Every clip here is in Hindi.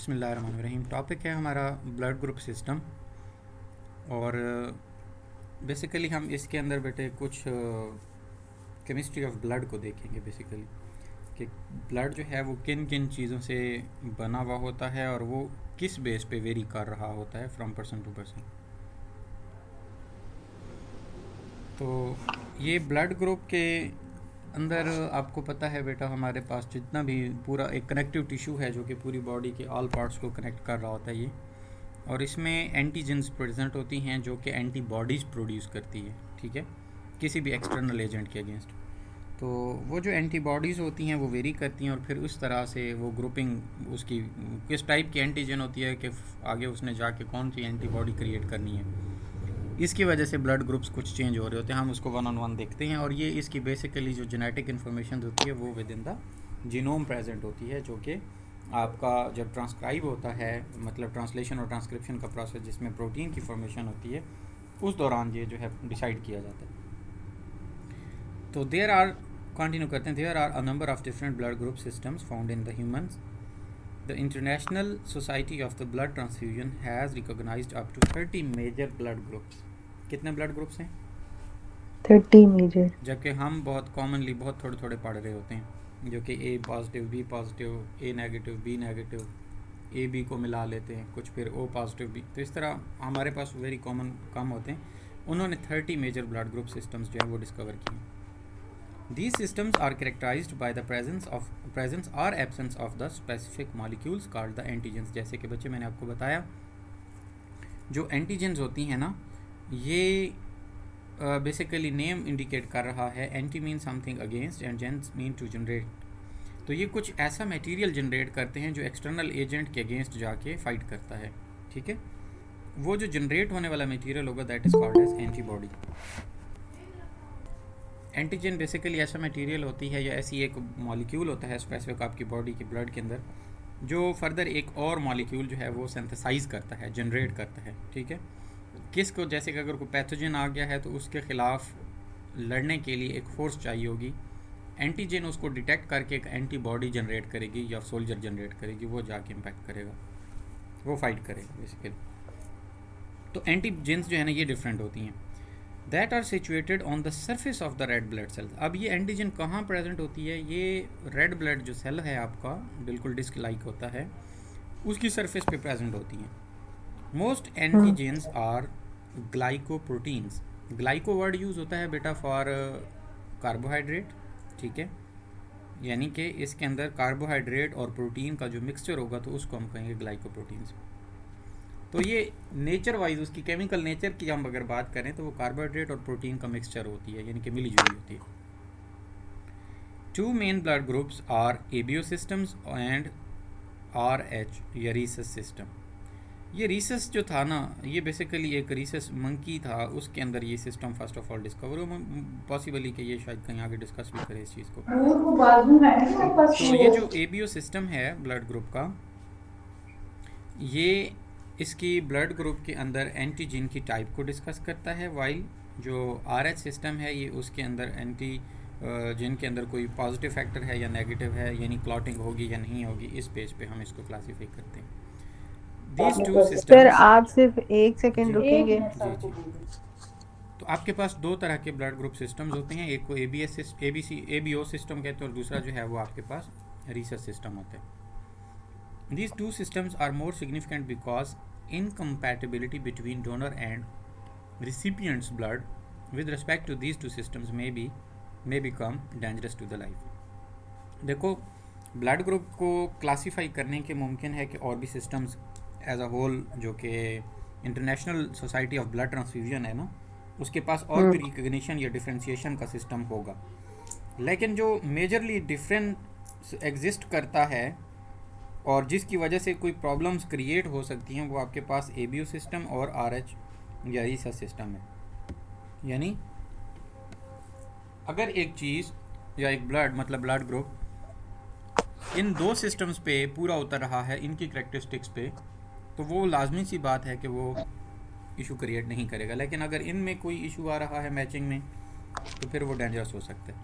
बिस्मिल्लाहिर्रहमानिर्रहीम। टॉपिक है हमारा ब्लड ग्रुप सिस्टम। और बेसिकली हम इसके अंदर बेटे कुछ केमिस्ट्री ऑफ ब्लड को देखेंगे। बेसिकली कि ब्लड जो है वो किन किन चीज़ों से बना हुआ होता है और वो किस बेस पे वेरी कर रहा होता है फ्रॉम पर्सन टू पर्सन। तो ये ब्लड ग्रुप के अंदर आपको पता है बेटा, हमारे पास जितना भी पूरा एक कनेक्टिव टिश्यू है जो कि पूरी बॉडी के ऑल पार्ट्स को कनेक्ट कर रहा होता है ये, और इसमें एंटीजेंस प्रेजेंट होती हैं जो कि एंटीबॉडीज़ प्रोड्यूस करती है, ठीक है, किसी भी एक्सटर्नल एजेंट के अगेंस्ट। तो वो जो एंटीबॉडीज़ होती हैं वो वेरी करती हैं और फिर उस तरह से वो ग्रुपिंग उसकी किस टाइप की एंटीजन होती है कि आगे उसने जाके कौन सी एंटीबॉडी क्रिएट करनी है, इसकी वजह से ब्लड ग्रुप्स कुछ चेंज हो रहे होते हैं। हम उसको वन ऑन वन देखते हैं। और ये इसकी बेसिकली जो जेनेटिक इन्फॉर्मेशन होती है वो with in the genome present होती है, जो कि आपका जब ट्रांसक्राइब होता है, मतलब ट्रांसलेशन और ट्रांसक्रिप्शन का प्रोसेस जिसमें प्रोटीन की फॉर्मेशन होती है, उस दौरान ये जो है डिसाइड किया जाता है। तो देयर आर, कंटिन्यू करते हैं, there are a number of different blood group systems found in the humans. The International Society of the Blood Transfusion has recognized up to 30 major blood groups. कितने ब्लड ग्रुप्स हैं? 30 मेजर। जबकि हम बहुत कॉमनली बहुत थोड़े थोड़े पढ़ रहे होते हैं, जो कि A positive, B positive, A negative, B negative, A B को मिला लेते हैं कुछ, फिर ओ पॉजिटिव बी। तो इस तरह हमारे पास वेरी कॉमन कम होते हैं। उन्होंने 30 मेजर ब्लड ग्रुप सिस्टम्स जो है वो डिस्कवर किए। These systems are characterized by the presence or absence of the specific molecules called the antigens। जैसे कि बच्चे मैंने आपको बताया, जो एंटीजेंस होती हैं ना, ये बेसिकली नेम इंडिकेट कर रहा है। Anti mean something against and gens mean to generate. तो ये कुछ ऐसा मटेरियल जनरेट करते हैं जो एक्सटर्नल एजेंट के अगेंस्ट जाके फाइट करता है, ठीक है। वो जो जनरेट होने वाला मटेरियल होगा that is called as antibody. Antigen basically ऐसा मटेरियल होती है या ऐसी एक मॉलिक्यूल होता है स्पेसिफिक आपकी बॉडी के ब्लड के अंदर, जो फर्दर एक और मॉलिक्यूल जो है वो सिंथेसाइज करता है, जनरेट करता है, ठीक है। किसको, जैसे कि अगर कोई पैथोजन आ गया है तो उसके ख़िलाफ़ लड़ने के लिए एक फोर्स चाहिए होगी। एंटीजन उसको डिटेक्ट करके एक एंटीबॉडी जनरेट करेगी या सोल्जर जनरेट करेगी, वो जाके इम्पैक्ट करेगा, वो फाइट करेगा बेसिकली। तो एंटीजेंस जो है ना ये डिफरेंट होती हैं। That are situated on the surface of the red blood cell. अब ये एंटीजन कहाँ प्रेजेंट होती है? ये रेड ब्लड जो सेल है आपका, बिल्कुल डिस्क लाइक होता है, उसकी सरफेस पे प्रेजेंट होती हैं। Most antigens are glycoproteins. Glyco word use होता है बेटा फॉर कार्बोहाइड्रेट, ठीक है, यानी कि इसके अंदर कार्बोहाइड्रेट और प्रोटीन का जो मिक्सचर होगा तो उसको हम कहेंगे ग्लाइकोप्रोटीन्स। तो ये नेचर वाइज उसकी केमिकल नेचर की हम अगर बात करें तो वो कार्बोहाइड्रेट और प्रोटीन का मिक्सचर होती है, यानी कि मिली जुली होती है। Two main blood groups are ABO systems and R H या रीसस सिस्टम। ये रीसस जो था ना, ये बेसिकली एक रीसस मंकी था, उसके अंदर ये system first of all discover हो। पॉसिबली कि ये शायद कहीं आगे डिस्कस भी करे इस चीज़ को। तो ये जो एबीओ सिस्टम है ब्लड ग्रुप का, ये इसकी ब्लड ग्रुप के अंदर एंटीजन की टाइप को डिस्कस करता है, वाइल जो आरएच सिस्टम है ये उसके अंदर एंटी जिनके अंदर कोई पॉजिटिव फैक्टर है या नेगेटिव है, यानी क्लॉटिंग होगी या नहीं होगी, इस पेज पे हम इसको क्लासीफाई करते हैं। दीज टू सर सिस्टम्स, आप सिर्फ 1 सेकंड रुकेंगे? जी जी। तो आपके पास दो तरह के ब्लड ग्रुप सिस्टम्स होते हैं, एक को एबीओ सिस्टम कहते हैं और दूसरा जो है वो आपके पास रीसस सिस्टम होता है। These two systems are more significant because incompatibility between donor and recipient's blood with respect to these two systems may become dangerous to the life। देखो, ब्लड ग्रुप को क्लासीफाई करने के मुमकिन है कि और भी सिस्टम्स एज अ होल, जो कि international society of blood transfusion है ना, उसके पास और भी रिकग्निशन या डिफ्रेंशिएशन का सिस्टम होगा। लेकिन जो मेजरली डिफरेंस एग्जिस्ट करता है और जिसकी वजह से कोई प्रॉब्लम्स क्रिएट हो सकती हैं, वो आपके पास एबीओ सिस्टम और आरएच या रीसस सिस्टम है। यानी अगर एक चीज़ या एक ब्लड, मतलब ब्लड ग्रुप, इन दो सिस्टम्स पे पूरा उतर रहा है इनकी करेक्टरिस्टिक्स पे, तो वो लाजमी सी बात है कि वो इशू क्रिएट नहीं करेगा। लेकिन अगर इनमें कोई इशू आ रहा है मैचिंग में, तो फिर वो डेंजरस हो सकता है।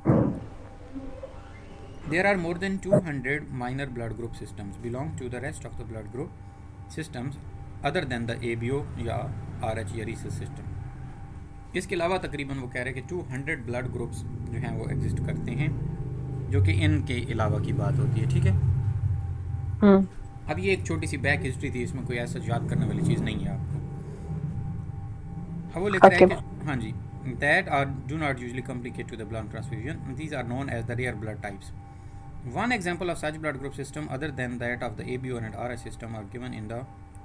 There are more than 200 minor blood group systems belong to the rest of the blood group systems other than the ABO या RH या rhesus system. इसके अलावा तकरीबन वो कह रहे हैं कि 200 ब्लड ग्रुप्स जो हैं वो एग्जिस्ट करते हैं, जो कि इनके अलावा की बात होती है, ठीक है। अब ये एक छोटी सी बैक हिस्ट्री थी, इसमें कोई ऐसा याद करने वाली चीज़ नहीं है आपको। अब वो लिख रहा है कि हाँ जी, that are do not usually complicate to the blood transfusion. These are known as the rare blood types. One example of such blood group system other than that of the ABO and RH system are given in the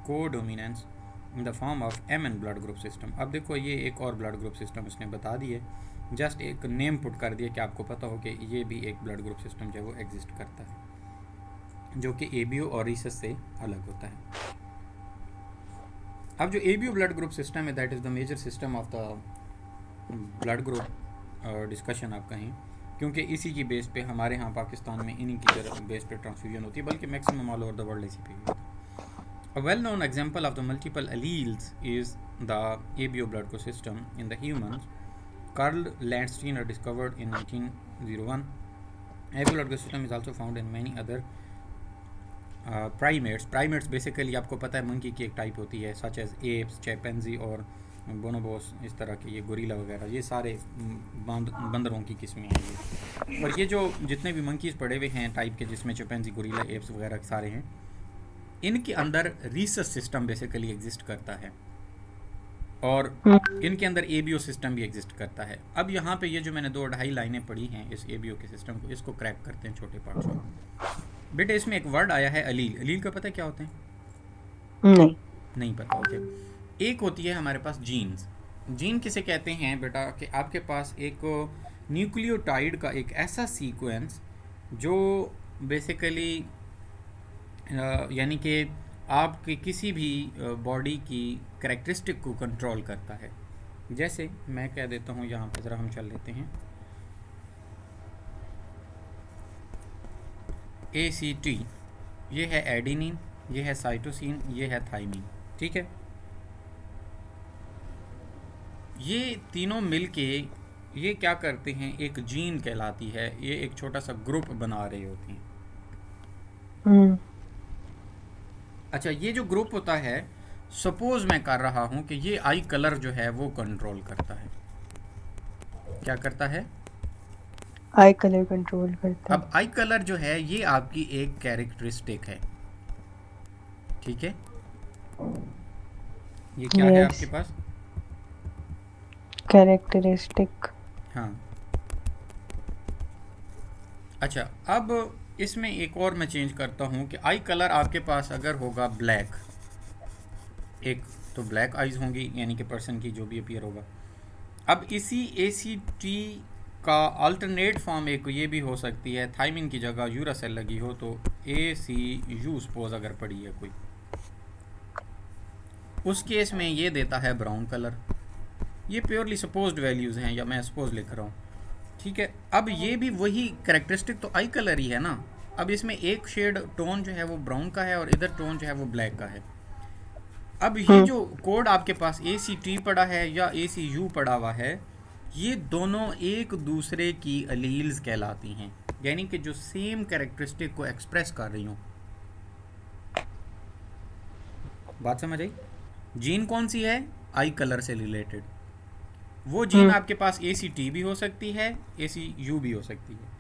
codominance in the form of MN blood group system. अब देखो ये एक और blood group system इसने बता दी है, जस्ट एक नेम पुट कर दिया कि आपको पता हो कि ये भी एक blood group system जो है वो एग्जिस्ट करता है, जो कि ABO और rhesus से अलग होता है। अब जो ABO blood group system है, that is the major system of the blood group discussion आप कहें, क्योंकि इसी की बेस पे हमारे यहाँ पाकिस्तान में इन्हीं की बेस पे ट्रांसफ्यूजन होती है, बल्कि maximum all over the world इसी पे होता है। A well known example of the multiple alleles is the ABO blood group system in the humans. Carl Landsteiner discovered in 1901. ABO blood group system is also found in many other primates. Primates basically आपको पता है मंकी की एक टाइप होती है, such as apes, chimpanzee और बोनोबोस, इस तरह के, ये गोरिल्ला वगैरह, ये सारे बंदरों की किस्में हैं ये। और ये जो जितने भी मंकीज़ पड़े हुए हैं टाइप के, जिसमें चिंपैंजी, गोरिल्ला, एप्स वगैरह सारे हैं, इनके अंदर रीसस सिस्टम बेसिकली एग्जिस्ट करता है और इनके अंदर एबीओ सिस्टम भी एग्जिस्ट करता है। अब यहाँ पे ये जो मैंने 2-2.5 लाइनें पढ़ी हैं इस एबीओ के सिस्टम को, इसको क्रैक करते हैं छोटे पार्ट्स में। बेटे इसमें एक वर्ड आया है अलील। अलील का पता है क्या होते हैं? नहीं पता। ओके, एक होती है हमारे पास जीन्स। जीन किसे कहते हैं बेटा? कि आपके पास एक न्यूक्लियोटाइड का एक ऐसा सीक्वेंस जो बेसिकली यानी कि आपकी किसी भी बॉडी की कैरेक्टरिस्टिक को कंट्रोल करता है। जैसे मैं कह देता हूँ, यहाँ पर ज़रा हम चल लेते हैं, ACT, ये है एडिनिन, ये है साइटोसिन, ये है थाइमिन, ठीक है। ये तीनों मिलके ये क्या करते हैं, एक जीन कहलाती है, ये एक छोटा सा ग्रुप बना रहे होते हैं। अच्छा, ये जो ग्रुप होता है, सपोज मैं कर रहा हूं कि ये आई कलर जो है वो कंट्रोल करता है। क्या करता है? आई कलर कंट्रोल करता है। अब आई कलर जो है ये आपकी एक कैरेक्टरिस्टिक है, ठीक है। ये क्या है आपके पास? कैरेक्टरिस्टिक। हाँ। अच्छा, अब इसमें एक और मैं चेंज करता हूँ कि आई कलर आपके पास अगर होगा ब्लैक, एक तो ब्लैक आइज होंगी, यानी कि पर्सन की जो भी अपीयर होगा। अब इसी ACT का अल्टरनेट फॉर्म एक ये भी हो सकती है, थाइमिन की जगह यूरासेल लगी हो तो ACU सपोज अगर पड़ी है कोई, उस केस में ये देता है ब्राउन कलर। ये प्योरली सपोज्ड वैल्यूज़ हैं, या मैं सपोज लिख रहा हूँ, ठीक है। अब ये भी वही कैरेक्टरिस्टिक तो आई कलर ही है ना। अब इसमें एक शेड टोन जो है वो ब्राउन का है और इधर टोन जो है वो ब्लैक का है। अब ये जो कोड आपके पास ACT पड़ा है या ACU पड़ा हुआ है, ये दोनों एक दूसरे की अलील्स कहलाती हैं, यानी कि जो सेम कैरेक्टरिस्टिक को एक्सप्रेस कर रही हूँ। बात समझ आई? जीन कौन सी है? आई कलर से रिलेटेड। वो जीन आपके पास ACT भी हो सकती है, ACU भी हो सकती है।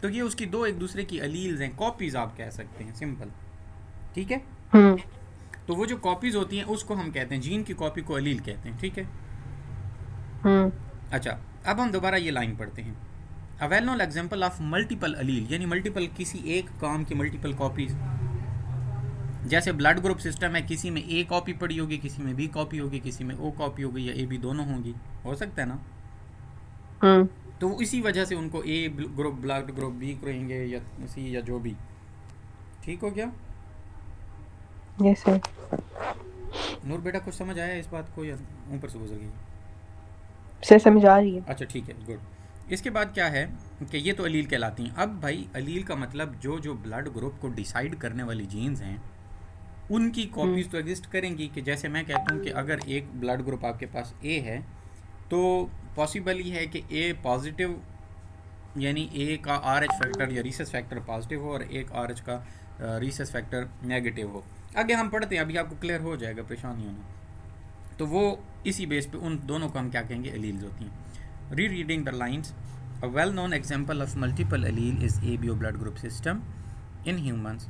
तो ये उसकी दो एक दूसरे की अलील्स हैं, कॉपीज आप कह सकते हैं, सिंपल, ठीक है। तो वो जो कॉपीज होती हैं उसको हम कहते हैं, जीन की कॉपी को अलील कहते हैं, ठीक है। अच्छा, अब हम दोबारा ये लाइन पढ़ते हैं। A well known example of multiple allele, यानी मल्टीपल, किसी एक काम की मल्टीपल कॉपीज। जैसे ब्लड ग्रुप सिस्टम है, किसी में A कॉपी पड़ी होगी, किसी में B कॉपी होगी, किसी में O कॉपी होगी, या AB दोनों होंगी, हो सकता है ना। तो इसी वजह से उनको A group, blood group, B करेंगे या C या जो भी, ठीक हो गया? Yes sir. नूर बेटा कुछ समझ आया इस बात को या ऊपर से गुजर गई? सर समझ आ रही है। अच्छा ठीक है, गुड। इसके बाद क्या है कि ये तो अलील कहलाती हैं। अब भाई अलील का मतलब जो जो ब्लड ग्रुप को डिसाइड करने वाली जीन्स हैं उनकी कॉपीज तो एग्जिस्ट करेंगी। कि जैसे मैं कहता हूँ कि अगर एक ब्लड ग्रुप आपके पास A है तो पॉसिबल ही है कि A पॉजिटिव यानी ए का आर एच फैक्टर या रीसेस फैक्टर पॉजिटिव हो और एक आर एच का रीसेस फैक्टर नेगेटिव हो। आगे हम पढ़ते हैं, अभी आपको क्लियर हो जाएगा, परेशान नहीं होना। तो वो इसी बेस पे उन दोनों को हम क्या कहेंगे, एलील्स होती हैं। Re reading the lines, a well known example of multiple allele is ABO blood group system in humans.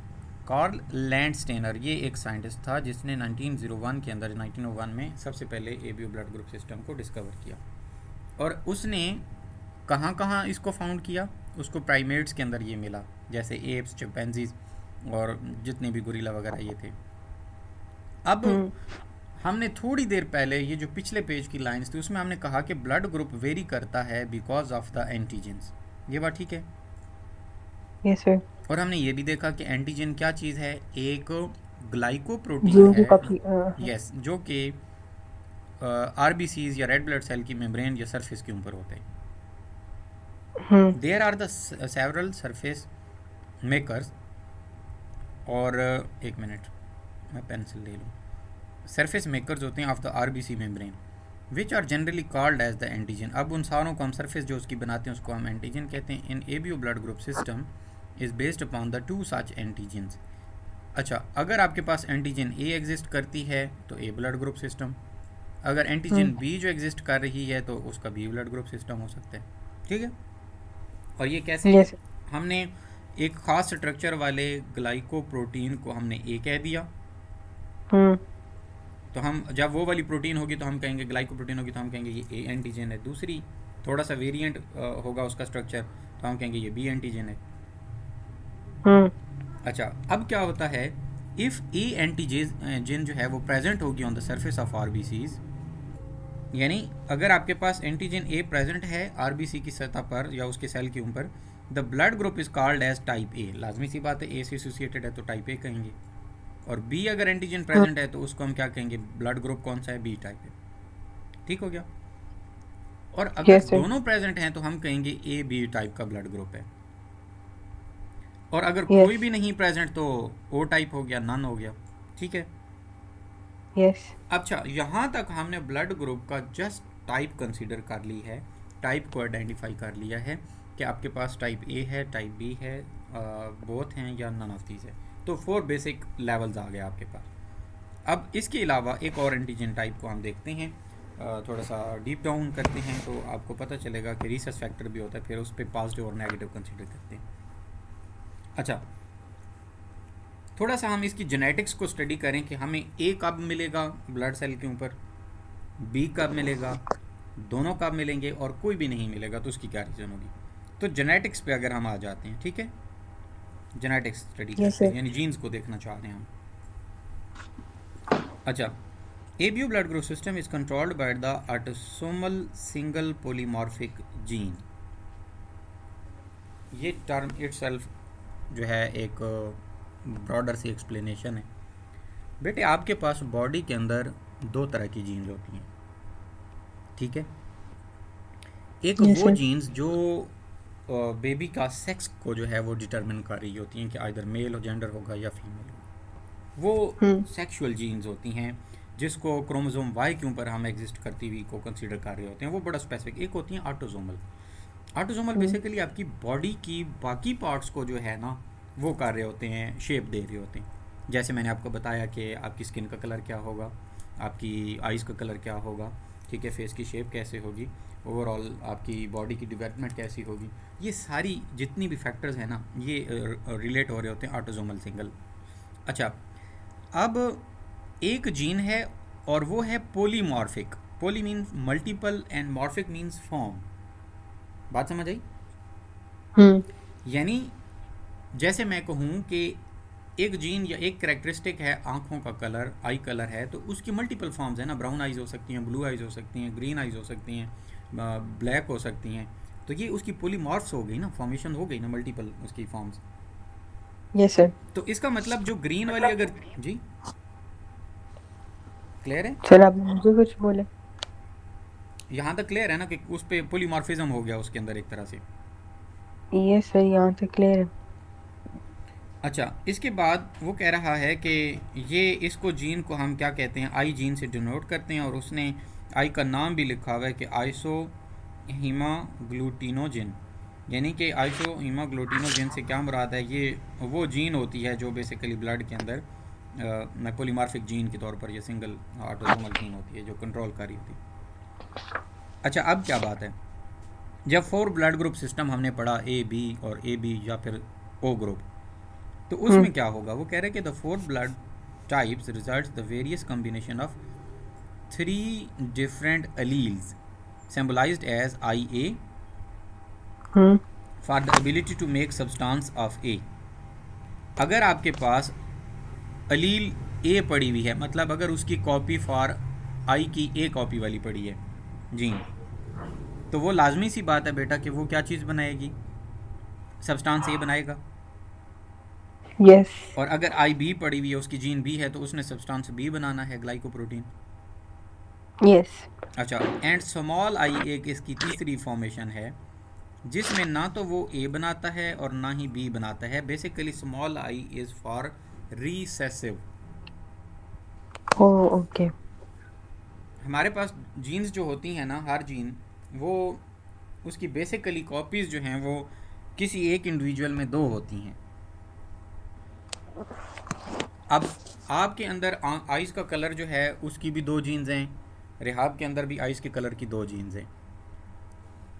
Carl Landsteiner, ये एक साइंटिस्ट था जिसने 1901 के अंदर 1901 में सबसे पहले एबीओ ब्लड ग्रुप सिस्टम को डिस्कवर किया। और उसने कहाँ कहाँ इसको फाउंड किया, उसको प्राइमेट्स के अंदर ये मिला, जैसे एप्स, चिंपैंजीज और जितने भी गोरिल्ला वगैरह ये थे। अब हमने थोड़ी देर पहले ये जो पिछले पेज की लाइंस थी उसमें हमने कहा कि ब्लड ग्रुप वेरी करता है बिकॉज ऑफ द एंटीजेंस। ये बात ठीक है? Yes sir. और हमने ये भी देखा कि एंटीजन क्या चीज़ है, एक ग्लाइकोप्रोटीन जीन की है। कॉपी। यस, जो कि आरबीसीज या रेड ब्लड सेल की मेम्ब्रेन या सरफेस के ऊपर होते हैं। There are the several surface makers, और एक मिनट मैं पेंसिल ले लूँ। सरफेस मेकर्स होते हैं of the RBC membrane which are generally called as the antigen. अब उन सारों को हम सरफेस जो उसकी बनाते हैं उसको हम एंटीजन कहते हैं। In ABO blood group system is based upon the two such antigens. अच्छा, अगर आपके पास एंटीजन ए एग्जिस्ट करती है तो ए ब्लड ग्रुप सिस्टम, अगर एंटीजन बी जो एग्जिस्ट कर रही है तो उसका बी ब्लड ग्रुप सिस्टम हो सकता है। ठीक है? और ये कैसे? Yes. हमने एक खास स्ट्रक्चर वाले ग्लाइकोप्रोटीन को हमने ए कह दिया। तो हम जब वो वाली प्रोटीन होगी तो हम कहेंगे, ग्लाइकोप्रोटीन होगी तो हम कहेंगे ये ए एंटीजन है। दूसरी थोड़ा सा वेरिएंट होगा उसका स्ट्रक्चर तो हम कहेंगे ये बी एंटीजन है। अच्छा, अब क्या होता है, इफ़ ए एंटीजन जो है वो प्रेजेंट होगी on the surface of RBCs, यानी अगर आपके पास एंटीजन ए प्रेजेंट है आरबीसी की सतह पर या उसके सेल के ऊपर, the blood group is called as type A. लाजमी सी बात है, ए से एसोसिएटेड है तो टाइप ए कहेंगे। और बी अगर एंटीजन प्रेजेंट है तो उसको हम क्या कहेंगे, ब्लड ग्रुप कौन सा है, बी टाइप है। ठीक हो गया? और अगर दोनों प्रेजेंट हैं तो हम कहेंगे ए बी टाइप का ब्लड ग्रुप है। और अगर कोई भी नहीं प्रेजेंट तो ओ टाइप हो गया, नन हो गया। ठीक है? यस। अच्छा, यहाँ तक हमने ब्लड ग्रुप का जस्ट टाइप कंसीडर कर ली है, टाइप को आइडेंटिफाई कर लिया है कि आपके पास टाइप ए है, टाइप बी है, बोथ हैं या नन ऑफ दीज है। तो 4 बेसिक लेवल्स आ गए आपके पास। अब इसके अलावा एक और एंटीजन टाइप को हम देखते हैं, थोड़ा सा डीप डाउन करते हैं तो आपको पता चलेगा कि रीसस फैक्टर भी होता है, फिर उस पर पॉजिटिव और नेगेटिव कंसीडर करते हैं। अच्छा, थोड़ा सा हम इसकी जेनेटिक्स को स्टडी करें कि हमें ए कब मिलेगा ब्लड सेल के ऊपर, बी कब मिलेगा, दोनों कब मिलेंगे और कोई भी नहीं मिलेगा तो उसकी क्या रीज़न होगी। तो जेनेटिक्स पे अगर हम आ जाते हैं, ठीक है, जेनेटिक्स स्टडी करते हैं, यानी जीन्स को देखना चाह रहे हैं हम। अच्छा, ABO blood group system is controlled by the autosomal single polymorphic gene. ये टर्म इटसेल्फ जो है एक ब्रॉडर सी एक्सप्लेनेशन है। बेटे, आपके पास बॉडी के अंदर 2 तरह की जीन्स होती हैं। ठीक है? एक वो जीन्स जो बेबी का सेक्स को जो है वो डिटरमिन कर रही होती हैं कि आइदर मेल जेंडर होगा या फीमेल होगा। वो सेक्सुअल जीन्स होती हैं जिसको क्रोमोसोम वाई के ऊपर हम एग्जिस्ट करती हुई को कंसीडर कर रहे होते हैं, वो बड़ा स्पेसिफिक। एक होती हैं ऑटोसोमल। ऑटोसोमल बेसिकली आपकी बॉडी की बाकी पार्ट्स को जो है ना वो कर रहे होते हैं, शेप दे रहे होते हैं। जैसे मैंने आपको बताया कि आपकी स्किन का कलर क्या होगा, आपकी आइज़ का कलर क्या होगा, ठीक है, फेस की शेप कैसे होगी, ओवरऑल आपकी बॉडी की डेवलपमेंट कैसी होगी, ये सारी जितनी भी फैक्टर्स हैं ना ये रिलेट हो रहे होते हैं ऑटोसोमल सिंगल। अच्छा, अब एक जीन है और वो है polymorphic. Poly means multiple and morphic means form. बात समझ आई? यानी जैसे मैं कहूँ कि एक जीन या एक कैरेक्टरिस्टिक है आँखों का कलर, आई कलर है, तो उसकी मल्टीपल फॉर्म्स है ना। ब्राउन आइज़ हो सकती हैं, ब्लू आइज़ हो सकती हैं, ग्रीन आइज़ हो सकती हैं, ब्लैक हो सकती हैं। तो ये उसकी पॉलीमॉर्फ्स हो गई ना, फॉर्मेशन हो गई ना, मल्टीपल उसकी फॉर्म्स। Yes sir. तो इसका मतलब जो ग्रीन वाली अगर जी क्लियर है सर, आप मुझे कुछ बोले? यहाँ तक क्लियर है ना कि उस पे पॉलीमॉर्फिज्म हो गया उसके अंदर एक तरह से। यस सर, यहाँ तक क्लियर है। अच्छा, इसके बाद वो कह रहा है कि ये इसको जीन को हम क्या कहते हैं, आई जीन से डिनोट करते हैं, और उसने आई का नाम भी लिखा हुआ है कि आइसो हीमाग्लूटिनोजिन। यानी कि आइसो हीमोग्लोटिनोजेन से क्या मुराद है, ये वो जीन होती है जो बेसिकली ब्लड के अंदर पोलीमार्फिक जीन के तौर पर ये सिंगल ऑटोसोमल जीन होती है जो कंट्रोल कर रही होती है। अच्छा, अब क्या बात है, जब 4 ब्लड ग्रुप सिस्टम हमने पढ़ा, ए बी और ए बी या फिर ओ ग्रुप, तो उसमें क्या होगा, वो कह रहे हैं कि the 4 blood types results the various combination of 3 different alleles symbolised as I A for the ability to make substance of A. अगर आपके पास अलील ए पड़ी हुई है, मतलब अगर उसकी कॉपी फॉर आई की ए कॉपी वाली पड़ी है जीन, तो वो लाजमी सी बात है बेटा कि वो क्या चीज़ बनाएगी, सब्सटेंस ए बनाएगा। यस और अगर आई बी पड़ी हुई है, उसकी जीन बी है, तो उसने सब्सटेंस बी बनाना है, ग्लाइकोप्रोटीन। यस अच्छा, एंड स्मॉल आई एक इसकी तीसरी फॉर्मेशन है जिसमें ना तो वो ए बनाता है और ना ही बी बनाता है। Basically small I is for recessive. O okay हमारे पास जीन्स जो होती हैं ना, हर जीन वो उसकी बेसिकली कॉपीज़ जो हैं वो किसी एक इंडिविजुअल में 2 होती हैं। अब आपके अंदर आइस का कलर जो है उसकी भी 2 जीन्स हैं, रिहाब के अंदर भी आइस के कलर की 2 जीन्स हैं,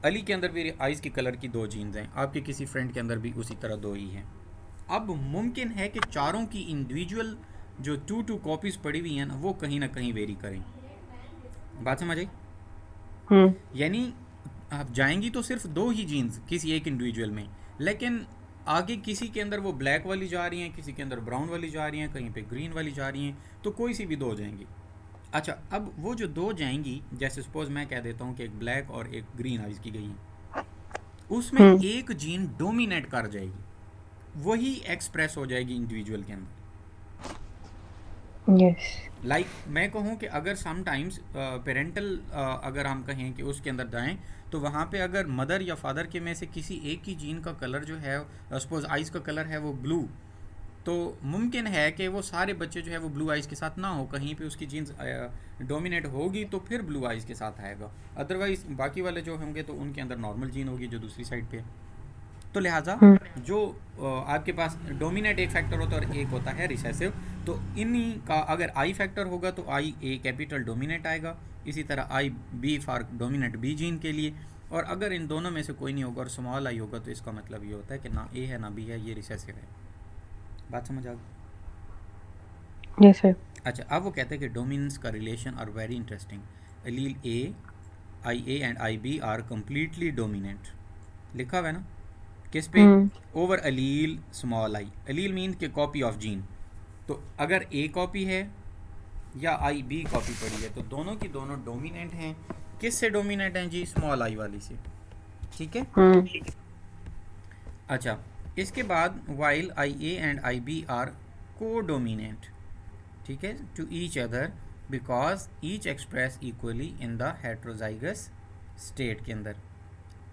अली के अंदर भी आइस के कलर की 2 जीन्स हैं, आपके किसी फ्रेंड के अंदर भी उसी तरह 2 ही हैं। अब मुमकिन है कि चारों की इंडिविजुअल जो 2 कॉपीज़ पड़ी हुई हैं ना, वो कहीं ना कहीं वेरी करें। बात समझ आई? यानी आप जाएंगी तो सिर्फ 2 ही जीन्स किसी एक इंडिविजुअल में, लेकिन आगे किसी के अंदर वो ब्लैक वाली जा रही हैं, किसी के अंदर ब्राउन वाली जा रही हैं, कहीं पे ग्रीन वाली जा रही हैं, तो कोई सी भी 2 जाएंगी। अच्छा, अब वो जो 2 जाएंगी, जैसे सपोज मैं कह देता हूँ कि एक ब्लैक और एक ग्रीन आइज की गई है, उसमें एक जीन डोमिनेट कर जाएगी, वही एक्सप्रेस हो जाएगी इंडिविजुअल के अंदर। यस लाइक मैं कहूँ कि अगर समटाइम्स पेरेंटल अगर हम कहें कि उसके अंदर जाएं, तो वहाँ पे अगर मदर या फादर के में से किसी एक ही जीन का कलर जो है, सपोज आइज़ का कलर है वो ब्लू, तो मुमकिन है कि वो सारे बच्चे जो है वो ब्लू आइज़ के साथ ना हो, कहीं पे उसकी जीन्स डोमिनेट होगी तो फिर ब्लू आइज़ के साथ आएगा। अदरवाइज़ बाकी वाले जो होंगे तो उनके अंदर नॉर्मल जीन होगी जो दूसरी साइड पे है। तो लिहाजा जो आपके पास डोमिनेट एक फैक्टर होता है और एक होता है रिसेसिव, तो इन्हीं का अगर आई फैक्टर होगा तो आई ए कैपिटल डोमिनेट आएगा, इसी तरह I B for dominate B gene के लिए, और अगर इन दोनों में से कोई नहीं होगा और स्मॉल आई होगा तो इसका मतलब ये होता है कि ना ए है ना बी है, ये रिसेसिव है। बात समझ आ गई? यस सर अच्छा, अब वो कहते हैं कि डोमिनेंस का relation are very interesting. Allele A, I A and I B are completely dominant, लिखा हुआ है ना किस पे, over allele small I. Allele mean के कॉपी ऑफ जीन, तो अगर ए कॉपी है या आई बी कॉपी पड़ी है तो दोनों की दोनों डोमिनेंट हैं। किस से डोमिनेंट हैं जी? स्मॉल आई वाली से, ठीक है। अच्छा, इसके बाद while I A and I B are को डोमिनेंट, ठीक है, to each other because each express equally in the heterozygous state के अंदर।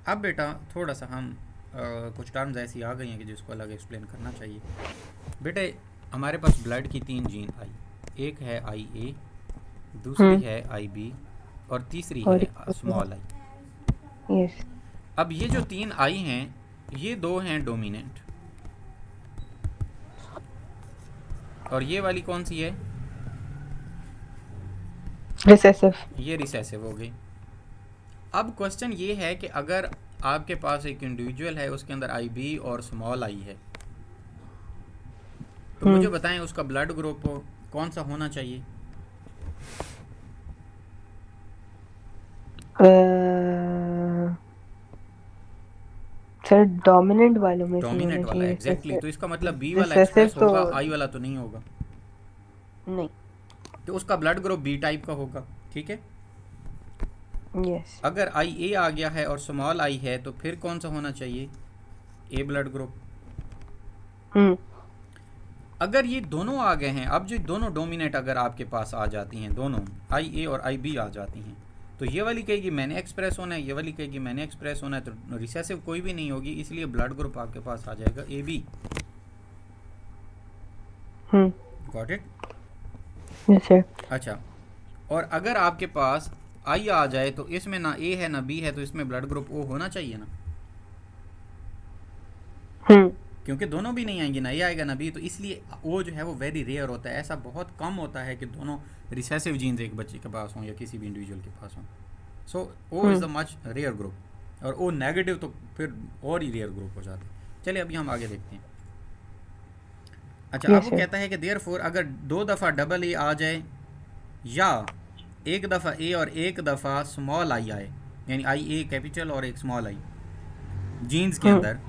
अब बेटा थोड़ा सा हम कुछ टर्म्स ऐसी आ गई हैं कि जिसको अलग एक्सप्लेन करना चाहिए। बेटे हमारे पास ब्लड की 3 जीन आई, एक है आई ए, दूसरी है आई बी और तीसरी और है स्मॉल आई। यस अब ये जो 3 आई हैं, ये 2 हैं डोमिनेंट, और ये वाली कौन सी है? रिसेसिव। ये रिसेसिव हो गई। अब क्वेश्चन ये है कि अगर आपके पास एक इंडिविजुअल है, उसके अंदर आई बी और स्मॉल आई है, तो मुझे बताएं उसका ब्लड ग्रुप कौन सा होना चाहिए? सर डोमिनेंट वालों में से डोमिनेंट होना वाला, चाहिए। एग्जैक्टली। तो इसका मतलब बी वाला रिसेसिव एक्सप्रेस तो होगा, आई वाला तो नहीं होगा, नहीं। तो उसका ब्लड ग्रुप बी टाइप का होगा, ठीक है। यस अगर आई ए आ गया है और स्मॉल आई है तो फिर कौन सा होना चाहिए? ए ब्लड ग्रुप। अगर ये दोनों आ गए हैं, अब जो दोनों डोमिनेट अगर आपके पास आ जाती हैं, दोनों आई ए और आई बी आ जाती हैं, तो ये वाली कहेगी मैंने एक्सप्रेस होना है, ये वाली कहेगी मैंने एक्सप्रेस होना है, तो रिसेसिव कोई भी नहीं होगी, इसलिए ब्लड ग्रुप आपके पास आ जाएगा A B. Got it? Yes sir. अच्छा, और अगर आपके पास आई आ जाए तो इसमें ना ए है ना बी है, तो इसमें ब्लड ग्रुप ओ होना चाहिए ना। हम्म। क्योंकि दोनों भी नहीं आएंगे, ना ये आएगा ना बी, तो इसलिए वो जो है वो वेरी रेयर होता है। ऐसा बहुत कम होता है कि दोनों रिसेसिव जीन्स एक बच्चे के पास हों या किसी भी इंडिविजुअल के पास हों। So O is the hmm. Much rare group, और ओ नेगेटिव तो फिर और ही रेयर ग्रुप हो जाता है। चलिए अभी हम आगे देखते हैं। अच्छा, अब यस वो सर। कहता है कि देयर फोर अगर दो दफ़ा डबल ए आ जाए, या एक दफ़ा ए और एक दफ़ा स्मॉल आई आए, यानी आई ए कैपिटल और एक स्मॉल आई जीन्स के हम्म। अंदर,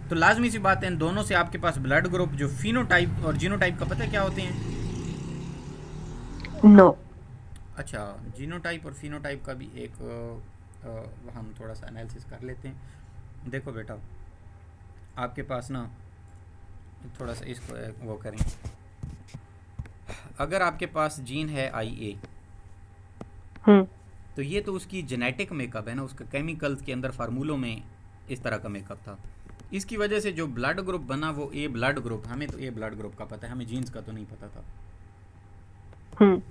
तो लाजमी सी बात है इन दोनों से आपके पास ब्लड ग्रुप जो फिनोटाइप और जीनोटाइप का पता है क्या होते हैं? नो। अच्छा, जीनोटाइप और फिनोटाइप का भी एक हम थोड़ा सा एनालिसिस कर लेते हैं। देखो बेटा, आपके पास ना थोड़ा सा इसको वो करें। अगर आपके पास जीन है आई ए, हम्म। तो ये तो उसकी जेनेटिक मेकअप है ना, उसका केमिकल्स के अंदर फार्मूलों में इस तरह का मेकअप था। इसकी वजह से जो ब्लड ग्रुप बना वो ए ब्लड ग्रुप, हमें तो ए ब्लड ग्रुप का पता है, हमें जीन्स का तो नहीं पता था। हम्म।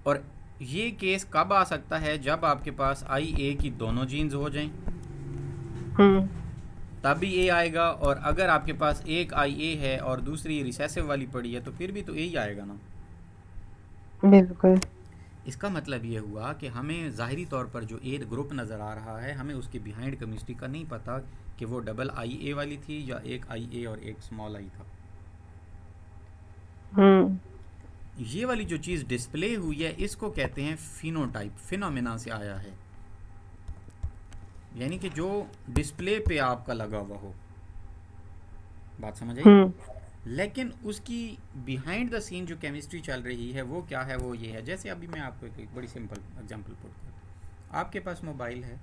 और ये केस कब आ सकता है? जब आपके पास आई ए की दोनों जीन्स हो जाएं, हम्म। तब भी ए आएगा। और अगर आपके पास एक आई ए है और दूसरी रिसेसिव वाली पड़ी है, तो फिर भी तो ए ही आएगा ना। बिल्कुल। इसका मतलब ये हुआ कि हमें ज़ाहिरी तौर पर जो ए ग्रुप नज़र आ रहा है, हमें उसके बिहाइंड केमिस्ट्री का नहीं पता कि वो डबल आई ए वाली थी या एक आई ए और एक स्मॉल आई था। हम्म। ये वाली जो चीज़ डिस्प्ले हुई है इसको कहते हैं फिनोटाइप, फिनोमेना से आया है, यानी कि जो डिस्प्ले पे आपका लगा हुआ हो। बात समझ आई? हम्म। लेकिन उसकी बिहाइंड द सीन जो केमिस्ट्री चल रही है वो क्या है? वो ये है, जैसे अभी मैं आपको एक बड़ी सिंपल एग्जांपल पुट करता हूँ। आपके पास मोबाइल है,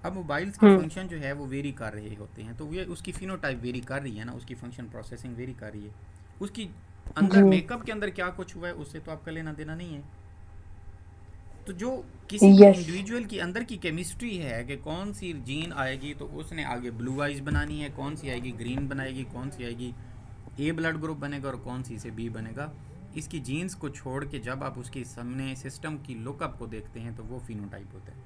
अब मोबाइल्स के हम्म। फंक्शन जो है वो वेरी कर रहे होते हैं, तो ये उसकी फिनोटाइप वेरी कर रही है ना, उसकी फंक्शन प्रोसेसिंग वेरी कर रही है। उसकी जी। अंदर मेकअप के अंदर क्या कुछ हुआ है उससे तो आपका लेना देना नहीं है। तो जो किसी भी यस। इंडिविजुअल की अंदर की केमिस्ट्री है कि कौन सी जीन आएगी तो उसने आगे ब्लू आइज बनानी है, कौन सी आएगी ग्रीन बनाएगी, कौन सी आएगी ए ब्लड ग्रुप बनेगा और कौन सी से बी बनेगा, इसकी जीन्स को छोड़ के जब आप उसके सामने सिस्टम की लुकअप को देखते हैं तो वो फिनोटाइप होता है।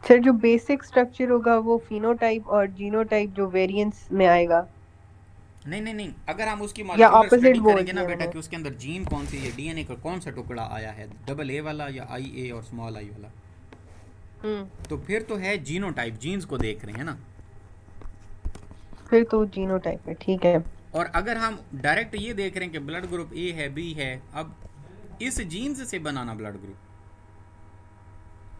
सर जो बेसिक स्ट्रक्चर होगा वो फिनोटाइप और जीनोटाइप जो वेरिएंस में आएगा, नहीं नहीं नहीं, अगर हम उसकी या मॉलिक्यूलर ऑपोजिट स्टडी बोल करेंगे ना दिया बेटा मैंने। कि उसके अंदर जीन कौन सी है, डीएनए का कौन सा टुकड़ा आया है, डबल ए वाला या आई ए और स्मॉल आई वाला, हम्म। तो फिर तो है जीनोटाइप, जीन्स को देख रहे हैं ना। फिर तो जीनोटाइप है, ठीक है। और अगर हम डायरेक्ट ये देख रहे हैं कि ब्लड ग्रुप ए है बी है, अब इस जीन्स से बनाना ब्लड ग्रुप,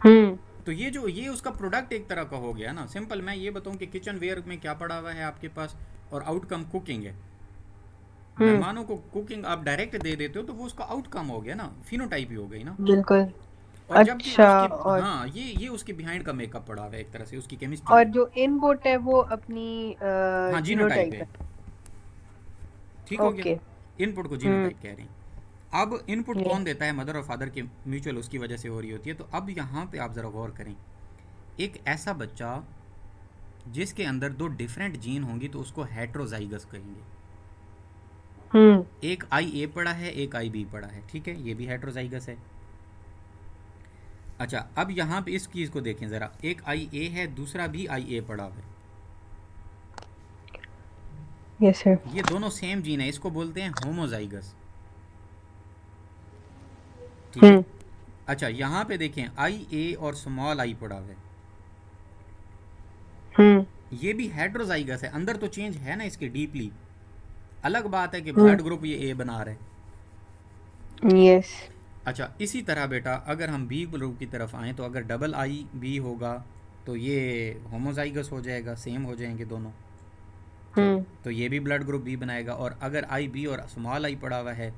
हम्म। तो ये जो ये उसका प्रोडक्ट एक तरह का हो गया ना। सिंपल मैं ये बताऊं कि किचन वेयर में क्या पड़ा हुआ है आपके पास और आउटकम कुकिंग है। हम्म। मेहमानों को कुकिंग आप डायरेक्ट दे देते हो तो वो उसका आउटकम हो गया ना, फिनोटाइप ही हो गई ना। बिल्कुल। और जबकि अच्छा। उसके, और हाँ, ये उसके बिहाइंड का मेकअप पड़ा हुआ है एक तरह से, उसकी केमिस्ट्री और है। जो इनपुट है वो अपनी हाँ, जीनोटाइप जीनोटाइप है। है। ठीक हो गया। ओके। इनपुट को हम्म। जीनोटाइप कह रहे हैं। अब इनपुट कौन यस। देता है? मदर और फादर के म्यूचुअल उसकी वजह से हो रही होती है। तो अब यहाँ पे आप ज़रा गौर करें, एक ऐसा बच्चा जिसके अंदर दो डिफरेंट जीन होंगी तो उसको हेट्रोजाइगस कहेंगे। हम्म। एक आई ए पड़ा है, एक आई बी पड़ा है, ठीक है, ये भी हेट्रोजाइगस है। अच्छा, अब यहाँ पे इस चीज़ को देखें ज़रा, एक आई ए है, दूसरा भी आई ए पड़ा हुआ है, यस सर। ये दोनों सेम जीन है, इसको बोलते हैं होमोजाइगस। ठीक है। हम्म। अच्छा, यहाँ पे देखें आई ए और स्मॉल आई पड़ा हुआ है, हम्म। ये भी हेट्रोजाइगस है, अंदर तो चेंज है ना इसके डीपली। अलग बात है कि हम्म। ब्लड ग्रुप ये ए बना रहे। यस। अच्छा, इसी तरह बेटा अगर हम बी ग्रुप की तरफ आएँ तो अगर डबल आई बी होगा तो ये होमोजाइगस हो जाएगा, सेम हो जाएंगे दोनों। तो हम्म। तो ये भी ब्लड ग्रुप बी बनाएगा। और अगर आई बी और स्मॉल आई पड़ा हुआ है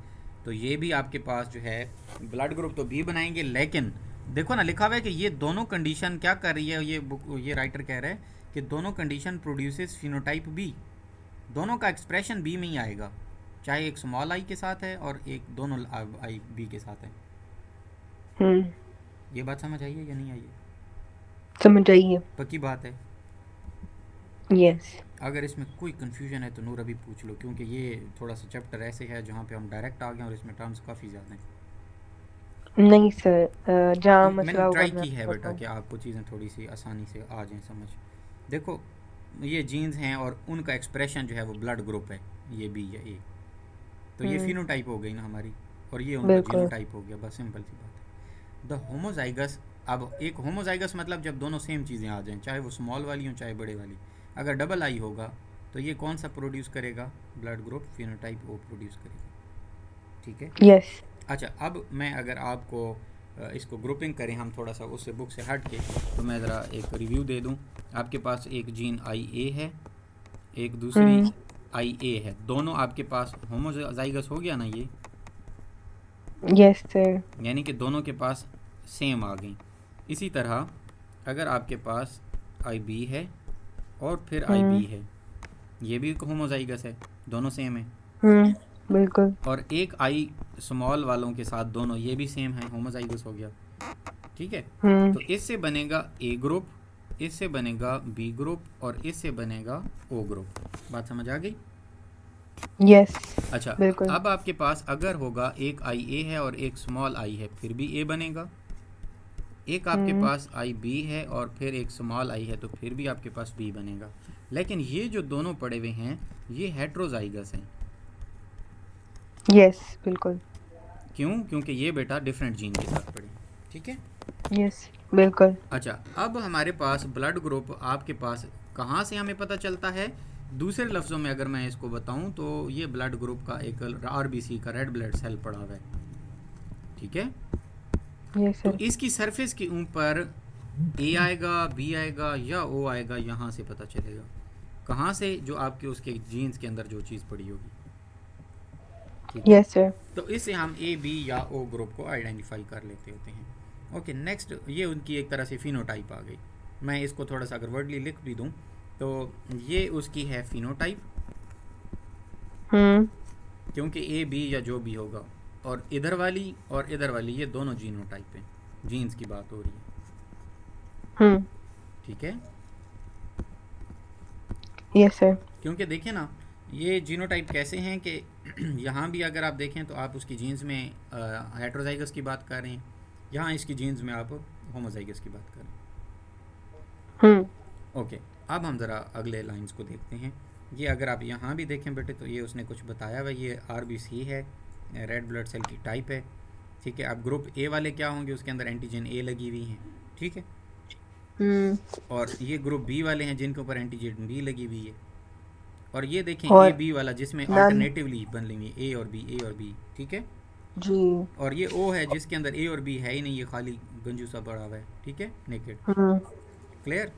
तो ये भी आपके पास जो है ब्लड ग्रुप तो बी बनाएंगे। लेकिन देखो ना, लिखा हुआ है कि ये दोनों कंडीशन क्या कर रही है, ये बुक, ये राइटर कह रहा है कि दोनों कंडीशन प्रोड्यूसेस फिनोटाइप बी, दोनों का एक्सप्रेशन बी में ही आएगा, चाहे एक स्मॉल आई के साथ है और एक दोनों आई बी के साथ है। हम्म। ये बात समझ आई है या नहीं आई है? समझ आइए। पक्की बात है। यस। अगर इसमें कोई कन्फ्यूजन है तो नूर अभी पूछ लो, क्योंकि ये थोड़ा सा चैप्टर ऐसे है जहाँ पे हम डायरेक्ट आ गए और इसमें टर्म्स काफ़ी ज़्यादा हैं। नहीं सर, जहाँ मैंने मसला होगा ट्राई मैं की है आपको बेटा बताऊँ। कि आपको चीज़ें थोड़ी सी आसानी से आ जाएं समझ। देखो, ये जीन्स हैं और उनका एक्सप्रेशन जो है वो ब्लड ग्रुप है, ये बी या ए, तो ये हम्म। फिनोटाइप हो गई ना हमारी, और ये उनका बिल्कुल। जीनोटाइप हो गया, बस सिंपल सी बात है। द होमोजाइगस, अब एक होमोजाइगस मतलब जब दोनों सेम चीज़ें आ जाएं, चाहे वो स्मॉल वाली हो चाहे बड़े वाली। अगर डबल आई होगा तो ये कौन सा प्रोड्यूस करेगा, ब्लड ग्रुप फिनोटाइप ओ प्रोड्यूस करेगा, ठीक है। यस। अच्छा, अब मैं अगर आपको इसको ग्रुपिंग करें हम थोड़ा सा उससे बुक से हट के, तो मैं ज़रा एक रिव्यू दे दूं। आपके पास एक जीन आई ए है, एक दूसरी हम्म। आई ए है, दोनों आपके पास होमोजाइगस हो गया ना ये, यस सर। यानी कि दोनों के पास सेम आ गई। इसी तरह अगर आपके पास आई बी है और फिर आई हम्म। बी है, ये भी होमोजाइगस है, दोनों सेम है। हम्म। बिल्कुल। और एक आई स्मॉल वालों के साथ दोनों ये भी सेम है, होमोजाइगस हो गया, ठीक है। हम्म। तो इससे बनेगा ए ग्रुप, इससे बनेगा बी ग्रुप और इससे बनेगा ओ ग्रुप। बात समझ आ गई? यस। अच्छा, बिल्कुल। अब आपके पास अगर होगा एक आई ए है और एक स्मॉल आई है, फिर भी ए बनेगा। एक आपके हम्म। पास आई बी है और फिर एक स्मॉल आई है, तो फिर भी आपके पास बी बनेगा। लेकिन ये जो दोनों पड़े हुए हैं ये हेट्रोजाइगस हैं। यस। बिल्कुल। क्यों? क्योंकि ये बेटा डिफरेंट जीन के साथ पड़े, ठीक है। यस। बिल्कुल। अच्छा, अब हमारे पास ब्लड ग्रुप आपके पास कहाँ से हमें पता चलता है? दूसरे लफ्ज़ों में अगर मैं इसको बताऊं तो ये ब्लड ग्रुप का एक आरबीसी का रेड ब्लड सेल पड़ा हुआ है, ठीक है। यस तो सर। इसकी सरफेस के ऊपर ए आएगा, बी आएगा या ओ आएगा, यहाँ से पता चलेगा। कहाँ से? जो आपके उसके जीन्स के अंदर जो चीज़ पड़ी होगी, ठीक है। Yes sir. तो इससे हम ए बी या ओ ग्रुप को आइडेंटिफाई कर लेते होते हैं। ओके, नेक्स्ट, ये उनकी एक तरह से फिनोटाइप आ गई। मैं इसको थोड़ा सा अगर वर्डली लिख भी दूँ तो ये उसकी है फिनोटाइप, हम्म। क्योंकि ए बी या जो भी होगा, और इधर वाली ये दोनों जीनोटाइप हैं, जीन्स की बात हो रही है, हम्म। ठीक है। Yes sir. क्योंकि देखिए ना, ये जीनोटाइप कैसे हैं कि यहाँ भी अगर आप देखें तो आप उसकी जीन्स में हेट्रोजाइगस की बात कर रहे हैं, यहाँ इसकी जीन्स में आप होमोजाइगस की बात कर रहे हम्म। हैं। ओके, अब हम ज़रा अगले लाइंस को देखते हैं। ये अगर आप यहाँ भी देखें बेटे तो ये उसने कुछ बताया हुआ, ये आरबीसी है, रेड ब्लड सेल की टाइप है, ठीक है। अब ग्रुप ए वाले क्या होंगे, उसके अंदर एंटीजन ए लगी हुई हैं, ठीक है। हम्म। और ये ग्रुप बी वाले हैं जिनके ऊपर एंटीजन बी लगी हुई है। और ये देखें ए और बी वाला जिसमें नन। अल्टरनेटिवली बन लेंगे ए और बी, ए और बी, ठीक है। जी। और ये ओ है जिसके अंदर ए और बी है ही नहीं, ये खाली गंजू सा पड़ा हुआ है, ठीक है, नेकेड। हम्म। क्लियर?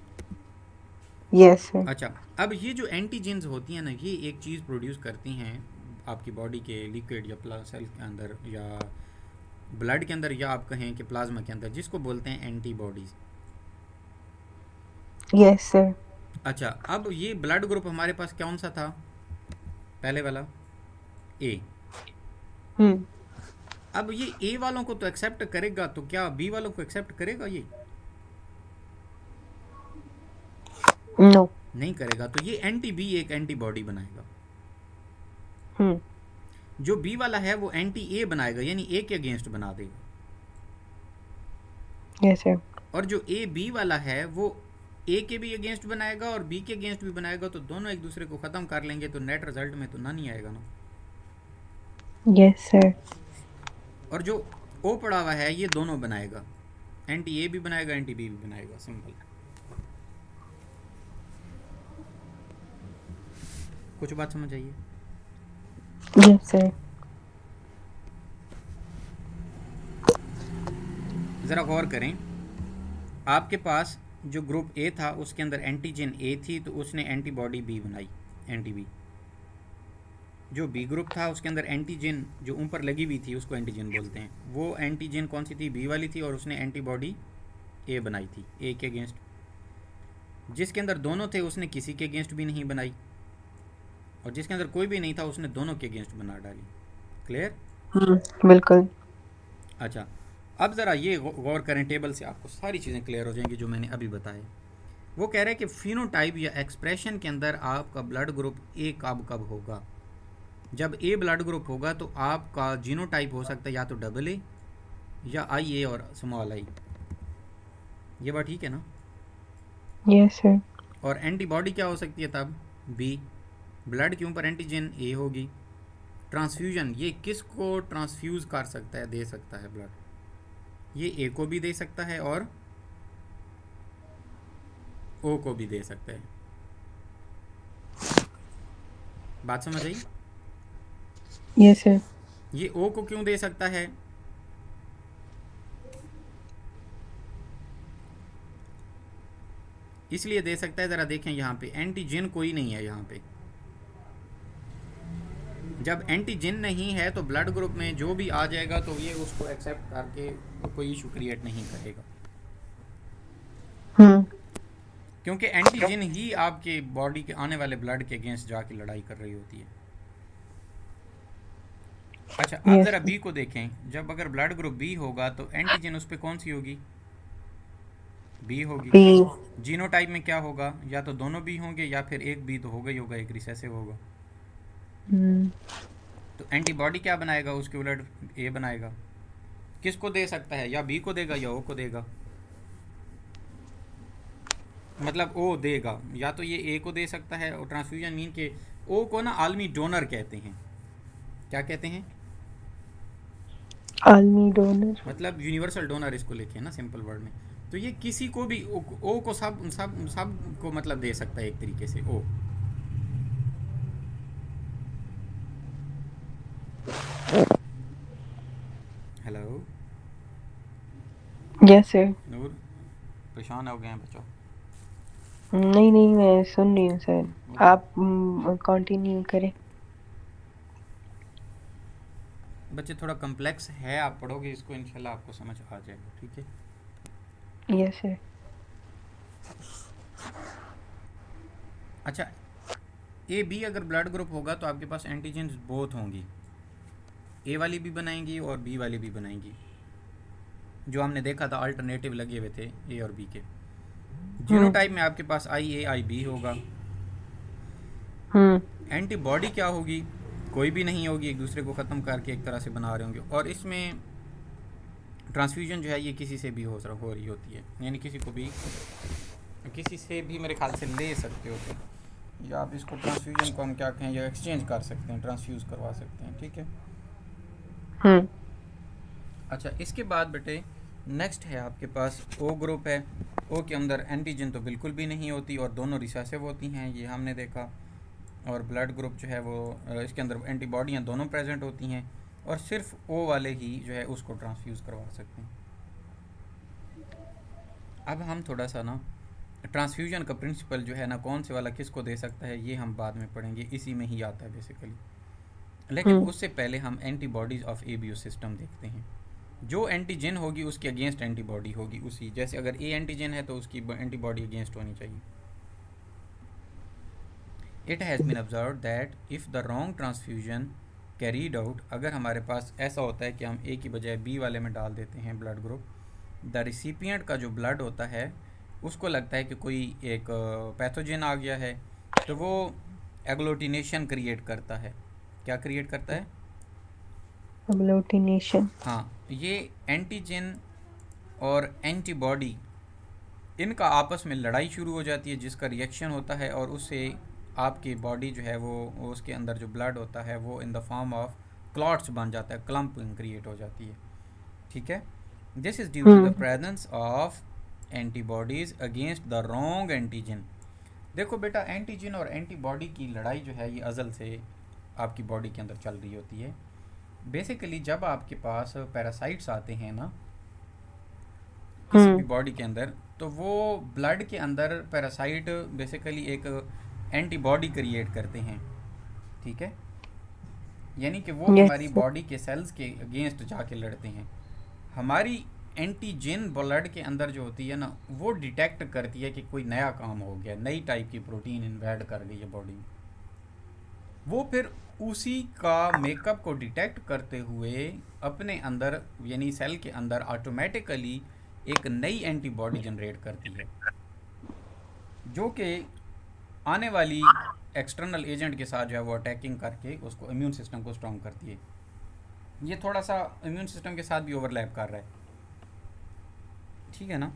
Yes sir. अच्छा, अब ये जो एंटीजेंस होती हैं ना, ये एक चीज़ प्रोड्यूस करती हैं आपकी बॉडी के लिक्विड या सेल के अंदर या ब्लड के अंदर, या आप कहें कि प्लाज्मा के अंदर, जिसको बोलते हैं एंटीबॉडीज़। Yes sir. अच्छा, अब ये ब्लड ग्रुप हमारे पास कौन सा था? पहले वाला ए। हम्म। अब ये ए वालों को तो एक्सेप्ट करेगा, तो क्या बी वालों को एक्सेप्ट करेगा? ये नो। नहीं करेगा, तो ये एंटी बी एक एंटीबॉडी बनाएगा। हम्म। जो बी वाला है वो एंटी ए बनाएगा, यानी ए के अगेंस्ट बना देगा। Yes sir. और जो ए बी वाला है वो ए के भी अगेंस्ट बनाएगा और बी के अगेंस्ट भी बनाएगा, तो दोनों एक दूसरे को ख़त्म कर लेंगे, तो नेट रिजल्ट में तो ना नहीं आएगा ना। Yes sir. और जो ओ पड़ा हुआ है ये दोनों बनाएगा, एंटी ए भी बनाएगा एंटी बी भी बनाएगा, सिंपल। कुछ बात समझ आइए? Yes sir. ज़रा गौर करें, आपके पास जो ग्रुप ए था उसके अंदर एंटीजन ए थी, तो उसने एंटीबॉडी बी बनाई, एंटी बी। जो बी ग्रुप था उसके अंदर एंटीजन जो ऊपर लगी हुई थी उसको एंटीजन बोलते हैं, वो एंटीजन कौन सी थी? बी वाली थी, और उसने एंटीबॉडी ए बनाई थी, ए के अगेंस्ट। जिसके अंदर दोनों थे उसने किसी के अगेंस्ट भी नहीं बनाई, और जिसके अंदर कोई भी नहीं था उसने दोनों के अगेंस्ट बना डाली। क्लियर? बिल्कुल। अच्छा, अब ज़रा ये गौर करें, टेबल से आपको सारी चीज़ें क्लियर हो जाएंगी जो मैंने अभी बताए। वो कह रहे हैं कि फिनोटाइप या एक्सप्रेशन के अंदर आपका ब्लड ग्रुप ए कब कब होगा? जब ए ब्लड ग्रुप होगा तो आपका जीनोटाइप हो सकता है या तो डबल ए या आई ए और स्मॉल आई। ये बात ठीक है ना? Yes sir. और एंटीबॉडी क्या हो सकती है तब? बी। ब्लड के ऊपर एंटीजन ए होगी। ट्रांसफ्यूजन, ये किसको ट्रांसफ्यूज कर सकता है, दे सकता है ब्लड? ये ए को भी दे सकता है और ओ को भी दे सकता है। बात समझ आई? Yes sir. ये ओ को क्यों दे सकता है? इसलिए दे सकता है, ज़रा देखें यहाँ पे एंटीजन कोई नहीं है यहाँ पे। जब एंटीजन नहीं है तो ब्लड ग्रुप में जो भी आ जाएगा तो ये उसको एक्सेप्ट करके कोई इशू क्रिएट नहीं करेगा, हम्म। क्योंकि एंटीजन ही आपके बॉडी के आने वाले ब्लड के अगेंस्ट जाके लड़ाई कर रही होती है। अच्छा, आप यस ज़रा बी को देखें। जब अगर ब्लड ग्रुप बी होगा तो एंटीजन उस पर कौन सी होगी? बी होगी। बी। जीनोटाइप में क्या होगा? या तो दोनों बी होंगे या फिर एक बी तो होगा ही होगा, एक रिसेसिव होगा। हम्म। तो एंटीबॉडी क्या बनाएगा? उसके उलट ए बनाएगा। किसको दे सकता है? या बी को देगा या ओ को देगा। मतलब ओ देगा, या तो ये ए को दे सकता है। और ट्रांसफ्यूजन मीन के ओ को ना आलमी डोनर कहते हैं। क्या कहते हैं? आलमी डोनर। मतलब यूनिवर्सल डोनर इसको लिखे ना सिंपल वर्ड में। तो ये किसी को भी ओ को सब सब सब को मतलब दे सकता है एक तरीके से O. Hello yes sir. Noor, परेशान हो गए हैं बच्चों? नहीं नहीं, मैं सुन रही हूँ सर। ओके आप कंटिन्यू करें। बच्चे, थोड़ा कम्प्लेक्स है, आप पढ़ोगे इसको इंशाल्लाह आपको समझ आ जाएगा, ठीक है? Yes sir. अच्छा, ए बी अगर ब्लड ग्रुप होगा तो आपके पास एंटीजेंस बोथ होंगी। ए वाली भी बनाएंगी और बी वाली भी बनाएंगी। जो हमने देखा था अल्टरनेटिव लगे हुए थे ए और बी के। हम्म। जीनोटाइप में आपके पास आई ए आई बी होगा। हम्म। एंटीबॉडी क्या होगी? कोई भी नहीं होगी, एक दूसरे को ख़त्म करके एक तरह से बना रहे होंगे। और इसमें ट्रांसफ्यूजन जो है ये किसी से भी हो रही होती है, यानी किसी से भी मेरे ख्याल से ले सकते हो तुम, या आप इसको ट्रांसफ्यूजन को हम क्या कहें, या एक्सचेंज कर सकते हैं, ट्रांसफ्यूज़ करवा सकते हैं, ठीक है? हम्म। अच्छा, इसके बाद बेटे नेक्स्ट है आपके पास ओ ग्रुप है। ओ के अंदर एंटीजन तो बिल्कुल भी नहीं होती और दोनों रिसेसिव होती हैं, ये हमने देखा। और ब्लड ग्रुप जो है वो इसके अंदर एंटीबॉडियाँ दोनों प्रेजेंट होती हैं, और सिर्फ ओ वाले ही जो है उसको ट्रांसफ्यूज़ करवा सकते हैं। अब हम थोड़ा सा ना ट्रांसफ्यूजन का प्रिंसिपल जो है ना, कौन से वाला किसको दे सकता है, ये हम बाद में पढ़ेंगे, इसी में ही आता है बेसिकली। लेकिन हम्म। उससे पहले हम एंटीबॉडीज़ ऑफ एबीओ सिस्टम देखते हैं। जो एंटीजन होगी उसके अगेंस्ट एंटीबॉडी होगी उसी, जैसे अगर ए एंटीजन है तो उसकी एंटीबॉडी अगेंस्ट होनी चाहिए। It has been observe that if the wrong transfusion carried out, अगर हमारे पास ऐसा होता है कि हम ए की बजाय बी वाले में डाल देते हैं ब्लड ग्रुप, द रिसिपिएंट का जो ब्लड होता है उसको लगता है कि कोई एक पैथोजन आ गया है, तो वो एग्लूटिनेशन क्रिएट करता है। क्या क्रिएट करता है? अग्लूटिनेशन। हाँ, ये एंटीजन और एंटीबॉडी, इनका आपस में लड़ाई शुरू हो जाती है, जिसका रिएक्शन होता है, और उससे आपकी बॉडी जो है वो उसके अंदर जो ब्लड होता है वो इन द फॉर्म ऑफ क्लॉट्स बन जाता है, क्लम्पिंग क्रिएट हो जाती है, ठीक है? This is due to the hmm. Presence of antibodies against the wrong antigen. देखो बेटा, एंटीजन और एंटीबॉडी की लड़ाई जो है ये अज़ल से आपकी बॉडी के अंदर चल रही होती है। बेसिकली जब आपके पास पैरासाइट्स आते हैं ना किसी भी हम्म। बॉडी के अंदर, तो वो ब्लड के अंदर पैरासाइट बेसिकली एक एंटीबॉडी क्रिएट करते हैं, ठीक है? यानी कि वो हमारी यस। बॉडी के सेल्स के अगेंस्ट जाके लड़ते हैं। हमारी एंटीजन ब्लड के अंदर जो होती है ना, वो डिटेक्ट करती है कि कोई नया काम हो गया, नई टाइप की प्रोटीन इन्वेड कर गई है बॉडी में। वो फिर उसी का मेकअप को डिटेक्ट करते हुए अपने अंदर यानी सेल के अंदर ऑटोमेटिकली एक नई एंटीबॉडी जनरेट करती है, जो कि आने वाली एक्सटर्नल एजेंट के साथ जो है वो अटैकिंग करके उसको इम्यून सिस्टम को स्ट्रॉन्ग करती है। ये थोड़ा सा इम्यून सिस्टम के साथ भी ओवरलैप कर रहा है, ठीक है ना?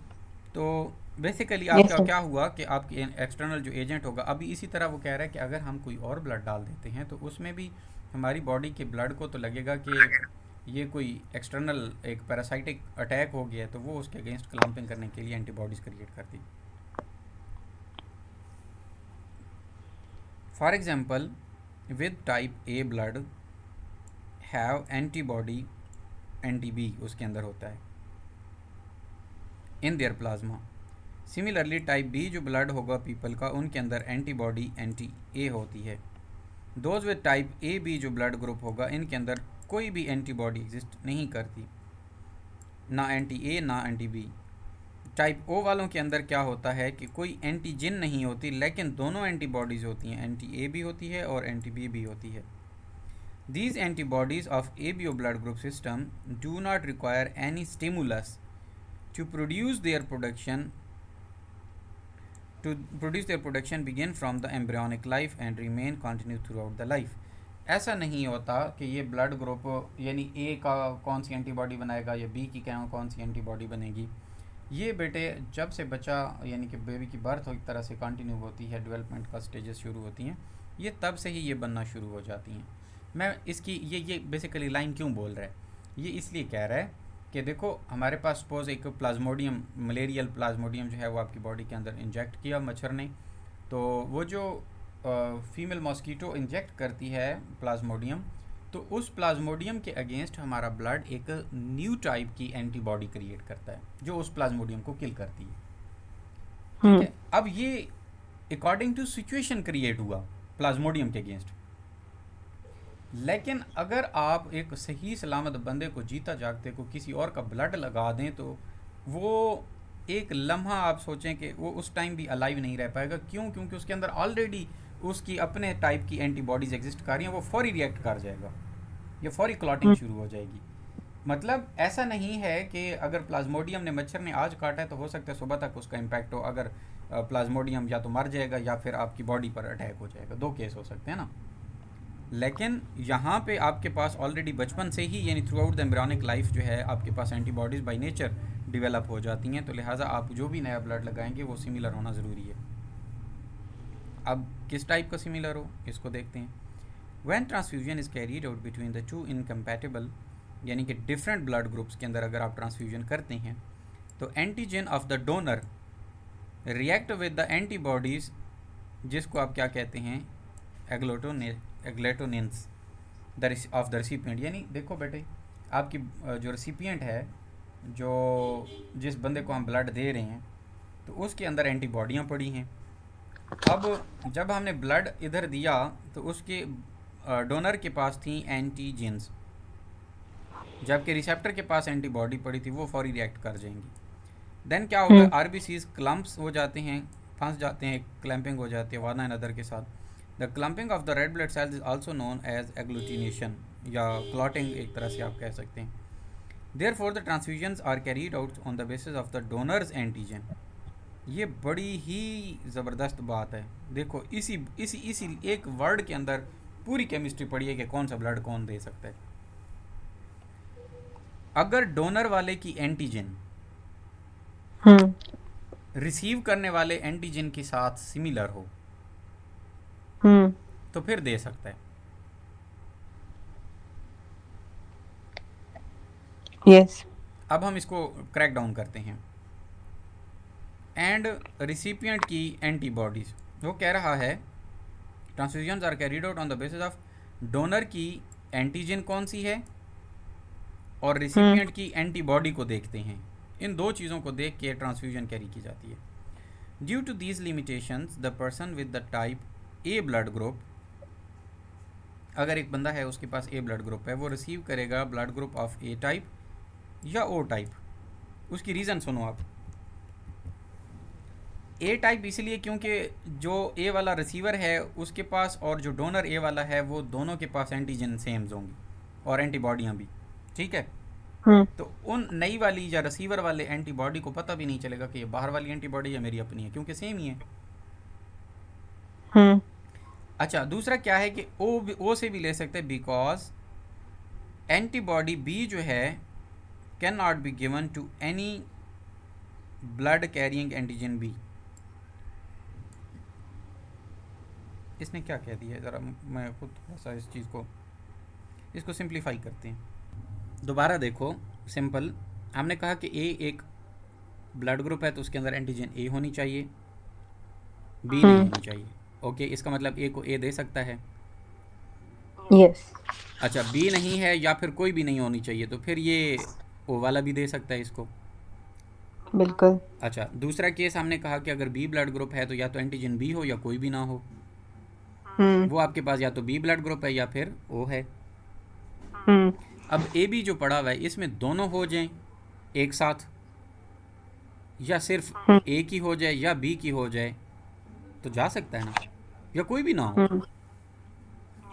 तो बेसिकली यस आपका सर। क्या हुआ कि आपके एक्सटर्नल जो एजेंट होगा, अभी इसी तरह वो कह रहा है कि अगर हम कोई और ब्लड डाल देते हैं तो उसमें भी हमारी बॉडी के ब्लड को तो लगेगा कि ये कोई एक्सटर्नल एक पैरासाइटिक अटैक हो गया है, तो वो उसके अगेंस्ट क्लैंपिंग करने के लिए एंटीबॉडीज़ क्रिएट करती। For example, with type A blood have antibody, anti B उसके अंदर होता है in their plasma. Similarly type B जो ब्लड होगा पीपल का, उनके अंदर एंटीबॉडी एंटी ए होती है। Those with type A B जो ब्लड ग्रुप होगा, इनके अंदर कोई भी एंटीबॉडी एग्जिस्ट नहीं करती, ना एंटी ए ना एंटी बी। टाइप ओ वालों के अंदर क्या होता है कि कोई एंटीजन नहीं होती, लेकिन दोनों एंटीबॉडीज़ होती हैं, एंटी ए भी होती है और एंटी बी भी होती है। These antibodies of ABO blood group system do not require any stimulus to produce their production begin from the embryonic life and remain continue throughout the life। ऐसा नहीं होता कि ये ब्लड ग्रुप यानी ए का कौन सी एंटीबॉडी बनाएगा या बी की कौन सी एंटीबॉडी बनेगी। ये बेटे जब से बच्चा यानी कि बेबी की बर्थ एक तरह से कंटिन्यू होती है, डेवलपमेंट का स्टेजेस शुरू होती हैं, ये तब से ही ये बनना शुरू हो जाती हैं। मैं इसकी ये बेसिकली लाइन क्यों बोल रहा है, ये इसलिए कह रहा है कि देखो हमारे पास सपोज एक प्लाज्मोडियम, मलेरियल प्लाज्मोडियम जो है वो आपकी बॉडी के अंदर इंजेक्ट किया मच्छर ने, तो वो जो फीमेल मॉस्कीटो इंजेक्ट करती है प्लाज्मोडियम, तो उस प्लाज्मोडियम के अगेंस्ट हमारा ब्लड एक न्यू टाइप की एंटीबॉडी क्रिएट करता है जो उस प्लाज्मोडियम को किल करती है। ठीक है, अब ये अकॉर्डिंग टू सिचुएशन क्रिएट हुआ प्लाज्मोडियम के अगेंस्ट। लेकिन अगर आप एक सही सलामत बंदे को, जीता जागते को किसी और का ब्लड लगा दें, तो वो एक लम्हा आप सोचें कि वो उस टाइम भी अलाइव नहीं रह पाएगा। क्यों? क्योंकि उसके अंदर ऑलरेडी उसकी अपने टाइप की एंटीबॉडीज़ एग्जिस्ट कर रही हैं, वो फौरी रिएक्ट कर जाएगा, ये फौरी क्लॉटिंग शुरू हो जाएगी। मतलब ऐसा नहीं है कि अगर प्लाज्मोडियम ने, मच्छर ने आज काटा है तो हो सकता है सुबह तक उसका इम्पैक्ट हो, अगर प्लाज्मोडियम या तो मर जाएगा या फिर आपकी बॉडी पर अटैक हो जाएगा, दो केस हो सकते हैं ना। लेकिन यहाँ पे आपके पास ऑलरेडी बचपन से ही यानी through out the embryonic life जो है आपके पास एंटीबॉडीज़ बाय नेचर डेवलप हो जाती हैं, तो लिहाजा आप जो भी नया ब्लड लगाएंगे वो सिमिलर होना ज़रूरी है। अब किस टाइप का सिमिलर हो इसको देखते हैं। When transfusion is carried out between the two incompatible, यानी कि डिफरेंट ब्लड ग्रुप्स के अंदर अगर आप ट्रांसफ्यूजन करते हैं, तो antigen of the donor react with the antibodies, जिसको आप क्या कहते हैं, एग्लेटोनेंस ऑफ द रेसिपिएंट। यानी देखो बेटे, आपकी जो रेसिपिएंट है, जो जिस बंदे को हम ब्लड दे रहे हैं, तो उसके अंदर एंटीबॉडियाँ पड़ी हैं। अब जब हमने ब्लड इधर दिया तो उसके डोनर के पास थी एंटीजेंस, जबकि रिसेप्टर के पास एंटीबॉडी पड़ी थी, वो फौरी रिएक्ट कर जाएंगी। देन क्या होगा, आरबीसीज क्लम्प्स हो जाते हैं, फंस जाते हैं, क्लैंपिंग हो जाती है वन अनदर के साथ। The clumping of the red blood cells is also known as agglutination या क्लॉटिंग, एक तरह से आप कह सकते हैं। Therefore the transfusions are carried out on the basis of the donor's antigen. ये बड़ी ही ज़बरदस्त बात है। देखो इसी इसी इसी एक वर्ड के अंदर पूरी केमिस्ट्री पड़ी है कि कौन सा ब्लड कौन दे सकता है। अगर डोनर वाले की एंटीजन रिसीव करने वाले एंटीजन के साथ सिमिलर हो तो फिर दे सकता है। यस। अब हम इसको क्रैक डाउन करते हैं। एंड रिसिपिएंट की एंटीबॉडीज़, वो कह रहा है transfusions are carried out on the basis of donor की एंटीजन कौन सी है और रिसिपिएंट की एंटीबॉडी को देखते हैं। इन दो चीज़ों को देख के ट्रांसफ्यूजन कैरी की जाती है। Due to these limitations the person with the type A blood group, अगर एक बंदा है उसके पास ए ब्लड ग्रुप है, वो रिसीव करेगा blood group of A type या ओ टाइप। उसकी रीज़न सुनो आप। ए टाइप इसलिए क्योंकि जो ए वाला रिसीवर है उसके पास और जो डोनर ए वाला है वो दोनों के पास एंटीजन सेम्स होंगी और एंटीबॉडियाँ भी। ठीक है, तो उन नई वाली या रिसीवर वाले एंटीबॉडी को पता भी नहीं चलेगा कि ये बाहर वाली एंटीबॉडी या मेरी अपनी है, क्योंकि सेम ही है। अच्छा, दूसरा क्या है कि ओ से भी ले सकते हैं, बिकॉज एंटीबॉडी बी जो है can not be given to any blood carrying antigen B. इसने क्या कह दिया है, ज़रा मैं खुद थोड़ा सा इस चीज़ को इसको सिंप्लीफाई करते हैं। दोबारा देखो, सिंपल, हमने कहा कि ए एक ब्लड ग्रुप है तो उसके अंदर एंटीजन ए होनी चाहिए, बी नहीं होनी चाहिए। ओके, इसका मतलब ए को ए दे सकता है। यस। अच्छा, बी नहीं है या फिर कोई भी नहीं होनी चाहिए, तो फिर ये ओ वाला भी दे सकता है इसको। बिल्कुल। अच्छा, दूसरा केस हमने कहा कि अगर बी ब्लड ग्रुप है तो या तो एंटीजन बी हो या कोई भी ना हो। वो आपके पास या तो बी ब्लड ग्रुप है या फिर ओ है। अब ए बी जो पड़ा हुआ है इसमें दोनों हो जाएं एक साथ, या सिर्फ ए की हो जाए या बी की हो जाए, तो जा सकता है ना, या कोई भी ना हो।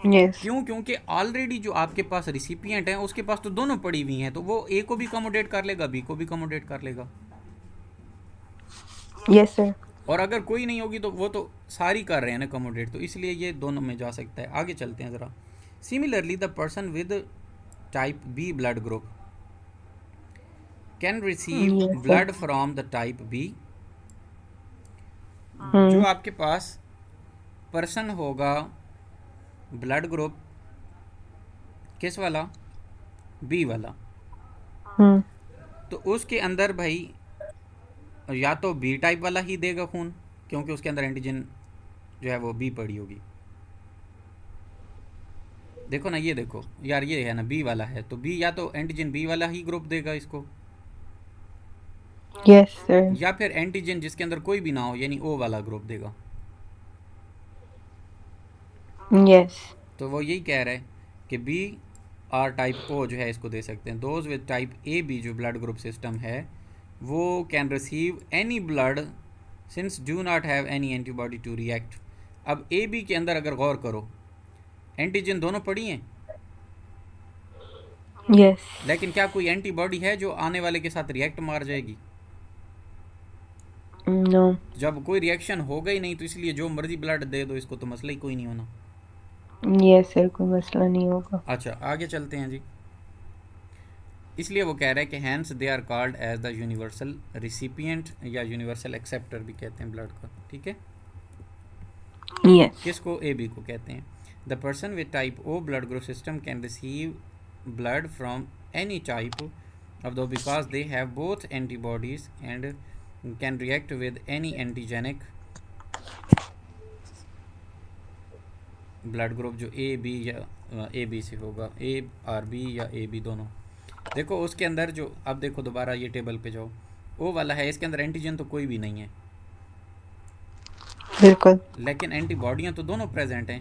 यस। क्यों? क्योंकि ऑलरेडी जो आपके पास रिसिपिएंट है उसके पास तो दोनों पड़ी हुई हैं, तो वो ए को भी कमोडेट कर लेगा, बी को भी कमोडेट कर लेगा। Yes sir. और अगर कोई नहीं होगी तो वो तो सारी कर रहे हैं ना कमोडेट, तो इसलिए ये दोनों में जा सकता है। आगे चलते हैं ज़रा। Similarly the person with type B blood group can receive blood from the type B. जो आपके पास पर्सन होगा ब्लड ग्रुप किस वाला, बी वाला, तो उसके अंदर भाई या तो बी टाइप वाला ही देगा खून, क्योंकि उसके अंदर एंटीजन जो है वो बी पड़ी होगी। देखो ना, ये देखो यार, ये है ना बी वाला है, तो बी या तो एंटीजन बी वाला ही ग्रुप देगा इसको, यस सर। या फिर एंटीजन जिसके अंदर कोई भी ना हो यानी ओ वाला ग्रुप देगा। यस। तो वो यही कह रहा है कि बी और टाइप ओ जो है इसको दे सकते हैं। Those with type A B जो ब्लड ग्रुप सिस्टम है वो can receive any blood since do not have any antibody to react. अब ए बी के अंदर अगर गौर करो, एंटीजन दोनों पड़ी हैं, यस। लेकिन क्या कोई एंटीबॉडी है जो आने वाले के साथ रिएक्ट मार जाएगी? नो। जब कोई रिएक्शन होगा ही नहीं तो इसलिए जो मर्जी ब्लड दे दो इसको, तो मसला ही कोई नहीं होना। यस सर, कोई मसला नहीं होगा। अच्छा, आगे चलते हैं जी। इसलिए वो कह रहा है कि hence they are called as the universal recipient या यूनिवर्सल एक्सेप्टर भी कहते हैं ब्लड का। ठीक है, यस। किसको? ए बी को कहते हैं। The person with type O blood group system can receive blood from any type of though because they have both antibodies and can react with any antigenic blood group जो ए बी या ए बी से होगा, ए आर बी या ए बी दोनों। देखो उसके अंदर जो, अब देखो दोबारा ये टेबल पे जाओ, ओ वाला है इसके अंदर एंटीजन तो कोई भी नहीं है, बिल्कुल, लेकिन एंटीबॉडियाँ तो दोनों प्रेजेंट हैं।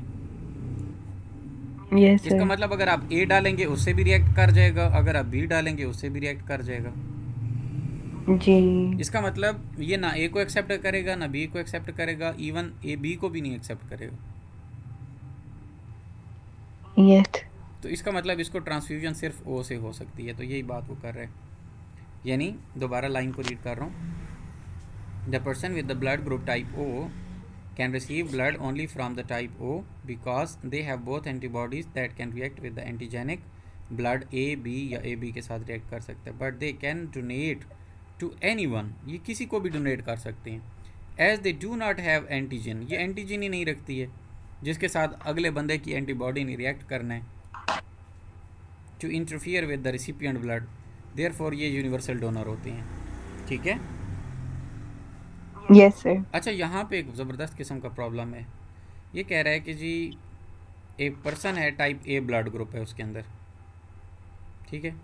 यस इसका सर। मतलब अगर आप ए डालेंगे उससे भी रिएक्ट कर जाएगा, अगर आप बी डालेंगे उससे भी रिएक्ट कर जाएगा। जी। इसका मतलब ये ना ए को एक्सेप्ट करेगा ना बी को एक्सेप्ट करेगा, इवन ए बी को भी नहीं एक्सेप्ट करेगा। यस। तो इसका मतलब इसको ट्रांसफ्यूजन सिर्फ ओ से हो सकती है, तो यही बात वो कर रहे हैं। यानी दोबारा लाइन को रीड कर रहा हूँ। The person with the blood group type O can receive blood only from the type O because they have both antibodies that can react with the antigenic blood A, B या AB के साथ react कर सकते हैं, but they can donate to anyone, ये किसी को भी डोनेट कर सकते हैं। as they do not have antigen, ये एंटीजन ही नहीं रखती है जिसके साथ अगले बंदे की एंटीबॉडी ने रिएक्ट करना है। to interfere with the recipient blood, therefore ये यूनिवर्सल डोनर होते हैं। ठीक है, यस सर। अच्छा, यहाँ पे एक ज़बरदस्त किस्म का प्रॉब्लम है। ये कह रहा है कि जी एक पर्सन है टाइप ए ब्लड ग्रुप है उसके अंदर, ठीक है,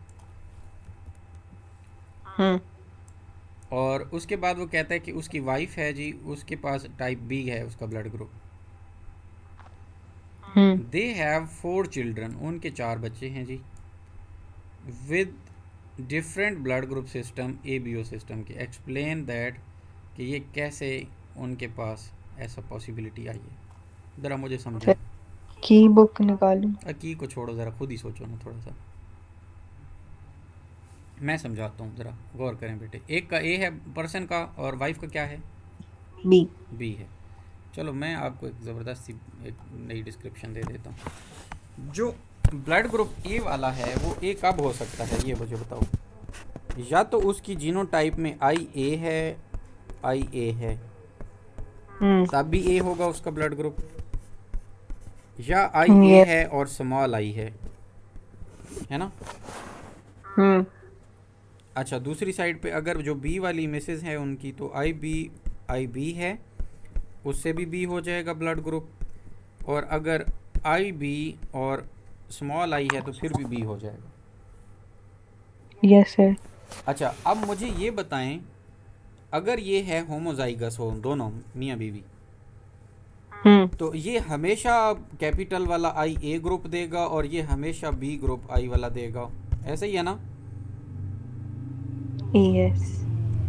और उसके बाद वो कहता है कि उसकी वाइफ है जी, उसके पास टाइप बी है उसका blood group. They have 4 children, उनके 4 बच्चे हैं जी, with different blood group system A B O system के। एक्सप्लेन दैट, कि ये कैसे उनके पास ऐसा पॉसिबिलिटी आई है, ज़रा मुझे समझाएं। की बुक निकालूं? की को छोड़ो, ज़रा खुद ही सोचो ना थोड़ा सा, मैं समझाता हूँ, ज़रा गौर करें बेटे। एक का ए है पर्सन का और वाइफ का क्या है? बी। बी है। चलो मैं आपको एक ज़बरदस्त सी एक नई डिस्क्रिप्शन दे देता हूँ। जो ब्लड ग्रुप ए वाला है वो ए कब हो सकता है, ये मुझे बताओ। या तो उसकी जीनोटाइप में आई ए है, आई ए है, तब भी ए होगा उसका ब्लड ग्रुप, या आई ए यस। है और स्मॉल आई है ना। अच्छा, दूसरी साइड पे अगर जो बी वाली मिसेस है उनकी, तो आई बी है, उससे भी बी हो जाएगा ब्लड ग्रुप, और अगर आई बी और स्मॉल आई है तो फिर भी बी हो जाएगा। Yes sir. अच्छा, अब मुझे ये बताएं, अगर ये है होमोजाइगस हो दोनों मियाँ बीवी, तो ये हमेशा कैपिटल वाला आई ए ग्रुप देगा और ये हमेशा बी ग्रुप आई वाला देगा, ऐसे ही है ना। यस।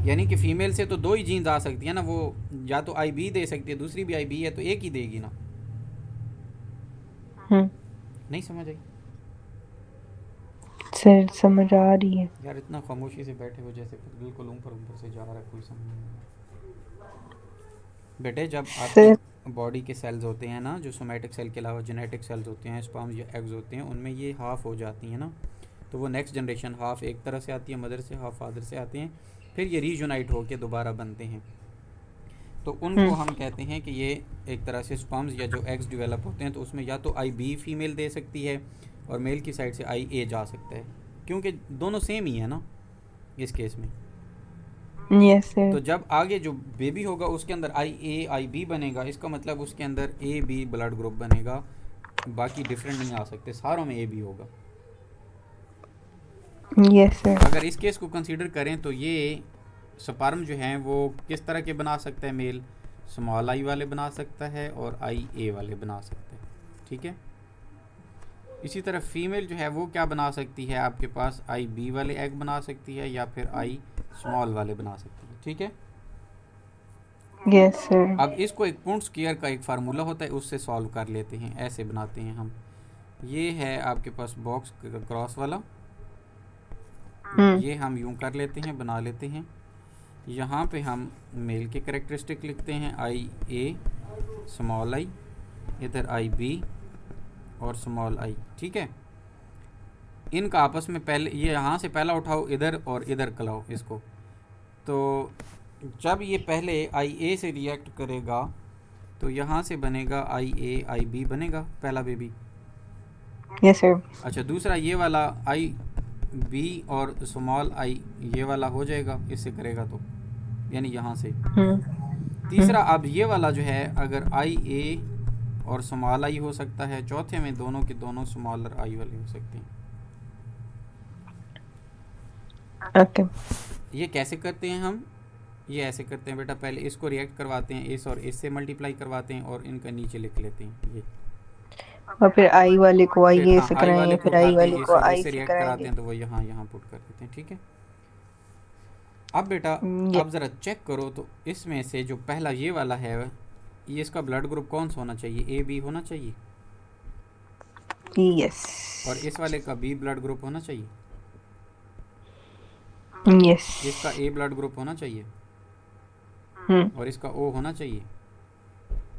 यानी कि फीमेल से तो दो ही जीन्स आ सकती है ना, वो या तो आई बी दे सकती है, दूसरी भी आई बी है, तो एक ही देगी ना। नहीं समझ आई सर समझ आ रही है। यार, इतना खामोशी से बैठे हो जैसे बिल्कुल ऊपर से जा रहा है, कोई समझ नहीं। बेटे, जब आपकी सर। बॉडी के सेल्स होते हैं ना, जो सोमेटिक सेल के अलावा जेनेटिक सेल्स होते हैं, स्पर्म्स या एग्स होते हैं, उनमें ये हाफ हो जाती हैं ना, तो वो नेक्स्ट जनरेशन हाफ एक तरह से आती है मदर से, हाफ फादर से आते हैं, फिर ये रीयूनाइट होकर दोबारा बनते हैं, तो उनको हम कहते हैं कि ये एक तरह से स्पर्म्स या जो एग्स डेवलप होते हैं, तो उसमें या तो आई बी फीमेल दे सकती है और मेल की साइड से आई ए जा सकता है, क्योंकि दोनों सेम ही है ना इस केस में। Yes sir. तो जब आगे जो बेबी होगा उसके अंदर आई ए आई बी बनेगा, इसका मतलब उसके अंदर ए बी ब्लड ग्रुप बनेगा, बाकी डिफरेंट नहीं आ सकते, सारों में ए बी होगा। Yes sir. अगर इस केस को कंसीडर करें तो ये स्पर्म जो हैं वो किस तरह के बना सकता है मेल, स्मॉल आई वाले बना सकता है और आई ए वाले बना सकता है, ठीक है। इसी तरह फीमेल जो है वो क्या बना सकती है, आपके पास आई बी वाले एग बना सकती है या फिर आई स्मॉल वाले बना सकती है, ठीक है। Yes sir. अब इसको एक पूर्ण स्क्वायर का एक फार्मूला होता है, उससे सॉल्व कर लेते हैं, ऐसे बनाते हैं हम। ये है आपके पास बॉक्स क्रॉस वाला, ये हम यूं कर लेते हैं, बना लेते हैं। यहाँ पे हम मेल के कैरेक्टरिस्टिक लिखते हैं, आई ए स्मॉल आई, इधर आई बी और स्मॉल आई, ठीक है। इनका आपस में पहले ये यहाँ से पहला उठाओ इधर और इधर कलाओ इसको, तो जब ये पहले आई ए से रिएक्ट करेगा तो यहाँ से बनेगा आई ए आई बी बनेगा पहला बेबी। Yes sir. अच्छा, दूसरा ये वाला आई बी और स्मॉल आई ये वाला हो जाएगा इससे करेगा तो, यानी यहाँ से। तीसरा अब ये वाला जो है, अगर आई ए और स्मॉल आई हो सकता है, चौथे में दोनों के दोनों स्मॉलर आई वाले हो सकते हैं। ओके। ये कैसे करते हैं हम, ये ऐसे करते हैं बेटा, पहले इसको रिएक्ट करवाते हैं, इस और इससे मल्टीप्लाई करवाते हैं और इनका नीचे लिख लेते हैं ये, और फिर आई वाले को आई फिर ए हाँ से आई वाले कराएंगे, को फिर आई उठाते वाले हैं, इस को और आई इससे से रिएक्ट कराते कराएंगे। हैं, तो वो यहाँ पुट कर देते हैं, ठीक है। अब बेटा ये आप ज़रा चेक करो, तो इसमें से जो पहला ये वाला है, ये इसका ब्लड ग्रुप कौन सा होना चाहिए, ए बी होना चाहिए, यस। और इस वाले का बी ब्लड ग्रुप होना चाहिए, यस। इसका ए ब्लड ग्रुप होना चाहिए और इसका ओ होना चाहिए।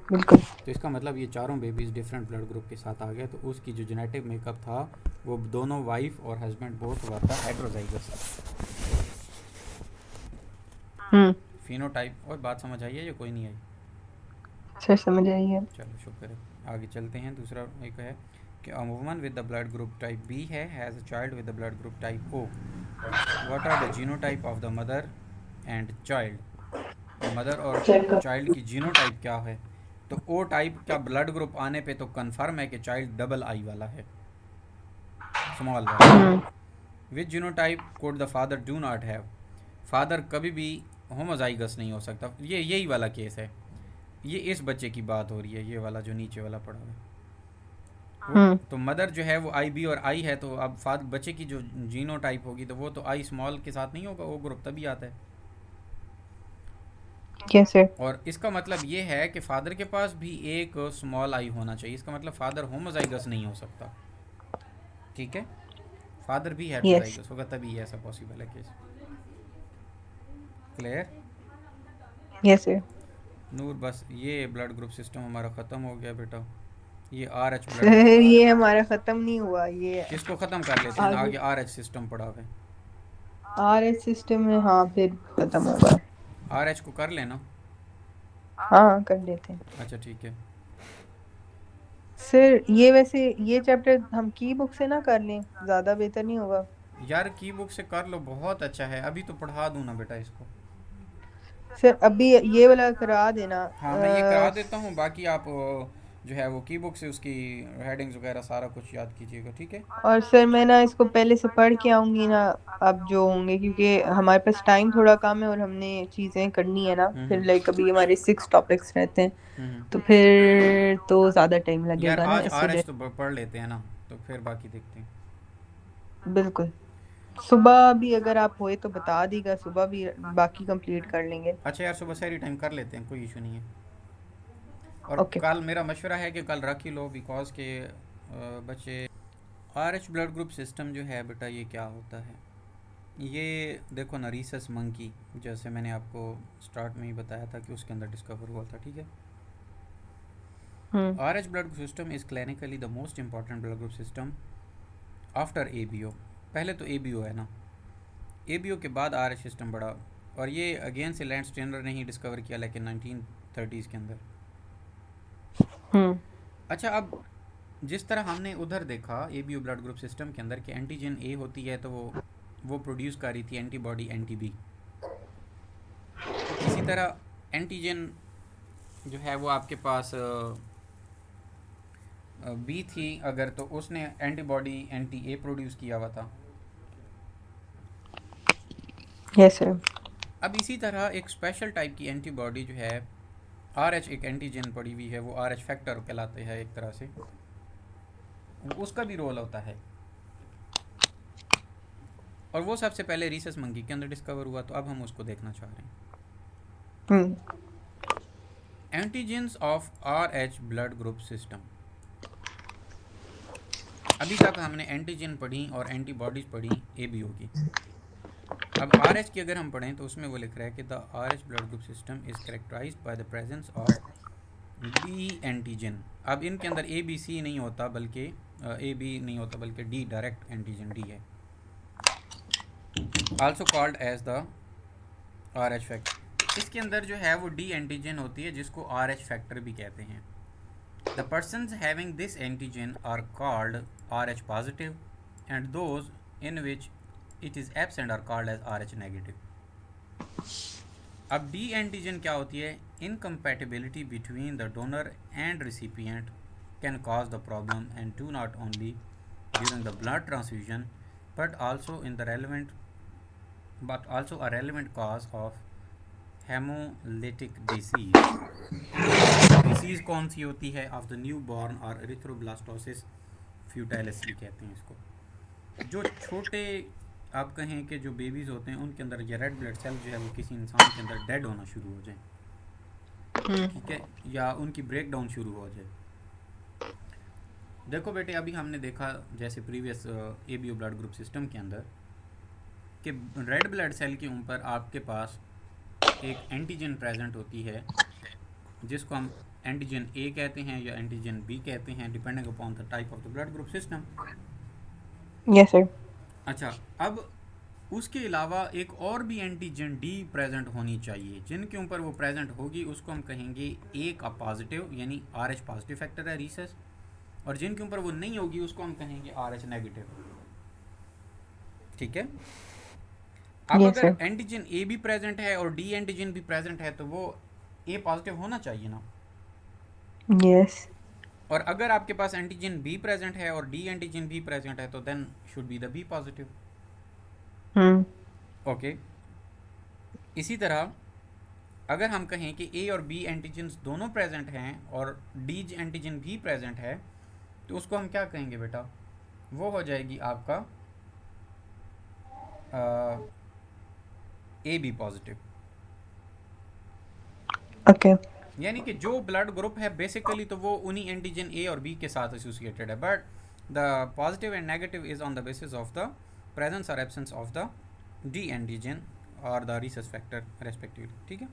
बिल्कुल। तो इसका मतलब ये चारों बेबीज डिफरेंट ब्लड ग्रुप के साथ आ गए, तो उसकी जो जेनेटिक मेकअप था वो दोनों वाइफ और हस्बैंड बोथ हुआ था हेटेरोजाइगस। फिनोटाइप। और बात समझ आई है या कोई नहीं आई? सर समझ आई है। चलो शुक्र है, आगे चलते हैं। दूसरा एक है कि a woman with the blood group type B है has a child with the blood group type O, what are the genotype of the mother and child. Mother और चाइल्ड की जीनोटाइप क्या है, तो ओ टाइप का ब्लड ग्रुप आने पे तो कंफर्म है कि चाइल्ड डबल आई वाला है, स्मॉल वाला। Which genotype could the father do not have, father कभी भी होमोजाइगस नहीं हो सकता, ये यही वाला केस है, ये इस बच्चे की बात हो रही है, ये वाला जो नीचे वाला पड़ा हुआ है। तो मदर जो है वो आई बी और आई है, तो अब फादर बच्चे की जो जीनोटाइप होगी तो वो तो आई स्मॉल के साथ नहीं होगा, वो ग्रुप तभी आता है। Yes sir. और इसका मतलब ये है कि फादर के पास भी एक स्मॉल आई होना चाहिए, इसका मतलब फादर होमोजाइगस नहीं हो सकता, ठीक है। फादर भी हेटेरोजाइगस होगा तभी ऐसा पॉसिबल है case. Clear? Yes sir. Noor, बस ये ब्लड ग्रुप सिस्टम हमारा ख़त्म हो गया बेटा, ये आर एच सर ब्लड। ये हमारा खत्म नहीं हुआ, ये इसको ख़त्म कर लेते हैं, आगे आर एच सिस्टम पड़ा हुआ है। आरएच सिस्टम में, हाँ फिर खत्म होगा। RH को कर लेना। हाँ कर लेते हैं। अच्छा ठीक है। सर ये वैसे ये चैप्टर हम की बुक से ना कर लें, ज्यादा बेहतर नहीं होगा? यार की बुक से कर लो, बहुत अच्छा है, अभी तो पढ़ा दूँ ना बेटा इसको। सर अभी ये वाला करा देना। हाँ मैं ये करा देता हूँ, बाकी आप जो है वो की बुक से उसकी हेडिंग्स वगैरह सारा कुछ याद कीजिएगा, ठीक है। और सर मैं ना इसको पहले से पढ़ के आऊंगी ना, अब जो होंगे, क्योंकि हमारे पास टाइम थोड़ा कम है और हमने चीजें करनी है ना, फिर हम्म लाइक अभी हमारे 6 टॉपिक्स रहते हैं, तो हम्म। फिर तो ज्यादा टाइम यार लगेगा ना आज इस RH वजह। तो पढ़ लेते हैं ना, तो फिर बाकी देखते हैं। बिल्कुल। सुबह भी अगर आप होए तो बता दीगा, सुबह भी बाकी कंप्लीट कर लेंगे। अच्छा यार सुबह शहरी टाइम कर लेते हैं, कोई इशू नहीं है। और ओके। कल मेरा मशवरा है कि कल रख ही लो, बिकॉज के बच्चे। RH ब्लड ग्रुप सिस्टम जो है बेटा ये क्या होता है, ये देखो ना, रीसस मंकी, जैसे मैंने आपको स्टार्ट में ही बताया था कि उसके अंदर डिस्कवर हुआ था, ठीक है। हम्म। RH blood group system is clinically the most important blood group system after ABO। पहले तो ABO है ना, ABO के बाद RH सिस्टम बढ़ा, और ये अगेन से लैंड स्टेनर ने ही डिस्कवर किया, लेकिन 1930s के अंदर। हम्म। अच्छा, अब जिस तरह हमने उधर देखा ABO ब्लड ग्रुप सिस्टम के अंदर कि एंटीजन A होती है तो वो प्रोड्यूस कर रही थी एंटीबॉडी NTB। इसी तरह एंटीजन जो है वो आपके पास बी थी अगर, तो उसने एंटीबॉडी NTA प्रोड्यूस किया हुआ था। Yes sir. अब इसी तरह एक स्पेशल टाइप की एंटीबॉडी जो है RH, एक एंटीजन पड़ी हुई है, वो RH फैक्टर कहलाते हैं एक तरह से, उसका भी रोल होता है। और वो सबसे पहले रीसस मंकी के अंदर डिस्कवर हुआ, तो अब हम उसको देखना चाह रहे हैं। Hmm. Antigens of RH blood group system. अभी तक हमने एंटीजन पढ़ी और एंटीबॉडीज पढ़ी ABO की। अब RH की अगर हम पढ़ें तो उसमें वो लिख रहा है कि the RH blood group system is characterised by the presence of D antigen. अब इनके अंदर ABC नहीं होता, बल्कि AB नहीं होता, बल्कि D, डायरेक्ट एंटीजन D है, also called as the RH factor. इसके अंदर जो है वो D एंटीजन होती है, जिसको RH फैक्टर भी कहते हैं। The persons having this antigen are called RH positive and those in which it is absent are called as RH negative। अब D एंटीजन क्या होती है, incompatibility between the donor and recipient can cause the problem and do not only during the blood transfusion but also in the relevant but also a relevant cause of hemolytic disease। Haemolytic disease कौन सी होती है, ऑफ द न्यू बॉर्न और एरिथ्रोब्लास्टोसिस फ्यूटाइलिस भी कहते हैं इसको। जो छोटे आप कहें कि जो बेबीज़ होते हैं उनके अंदर ये रेड ब्लड सेल जो है वो किसी इंसान के अंदर डेड होना शुरू हो जाए, ठीक है, या उनकी ब्रेक डाउन शुरू हो जाए। देखो बेटे, अभी हमने देखा जैसे previous ABO blood group system के अंदर कि रेड ब्लड सेल के ऊपर आपके पास एक एंटीजन प्रेजेंट होती है, जिसको हम एंटीजन A कहते हैं या एंटीजन B कहते हैं, depending upon the type of the blood group system. Yes sir. अच्छा, अब उसके अलावा एक और भी एंटीजन D प्रेजेंट होनी चाहिए, जिनके ऊपर वो प्रेजेंट होगी उसको हम कहेंगे A का पॉजिटिव, यानी RH पॉजिटिव फैक्टर है रीसस, और जिनके ऊपर वो नहीं होगी उसको हम कहेंगे RH नेगेटिव, ठीक है। अब यस अगर सर। एंटीजन A भी प्रेजेंट है और D एंटीजन भी प्रेजेंट है तो वो A पॉजिटिव होना चाहिए ना। यस। और अगर आपके पास एंटीजन बी प्रेजेंट है और डी एंटीजन भी प्रेजेंट है तो then should be the B positive. Hmm. Okay, इसी तरह अगर हम कहें कि ए और बी एंटीजन दोनों प्रेजेंट हैं और डी एंटीजन भी प्रेजेंट है, तो उसको हम क्या कहेंगे बेटा, वो हो जाएगी आपका ए बी पॉजिटिव। ओके। यानी कि जो ब्लड ग्रुप है बेसिकली तो वो उन्हीं एंटीजन ए और बी के साथ एसोसिएटेड है, but the positive and negative is on the basis of the presence और absence of the D antigen और द रीसस फैक्टर रेस्पेक्टिवली, ठीक है।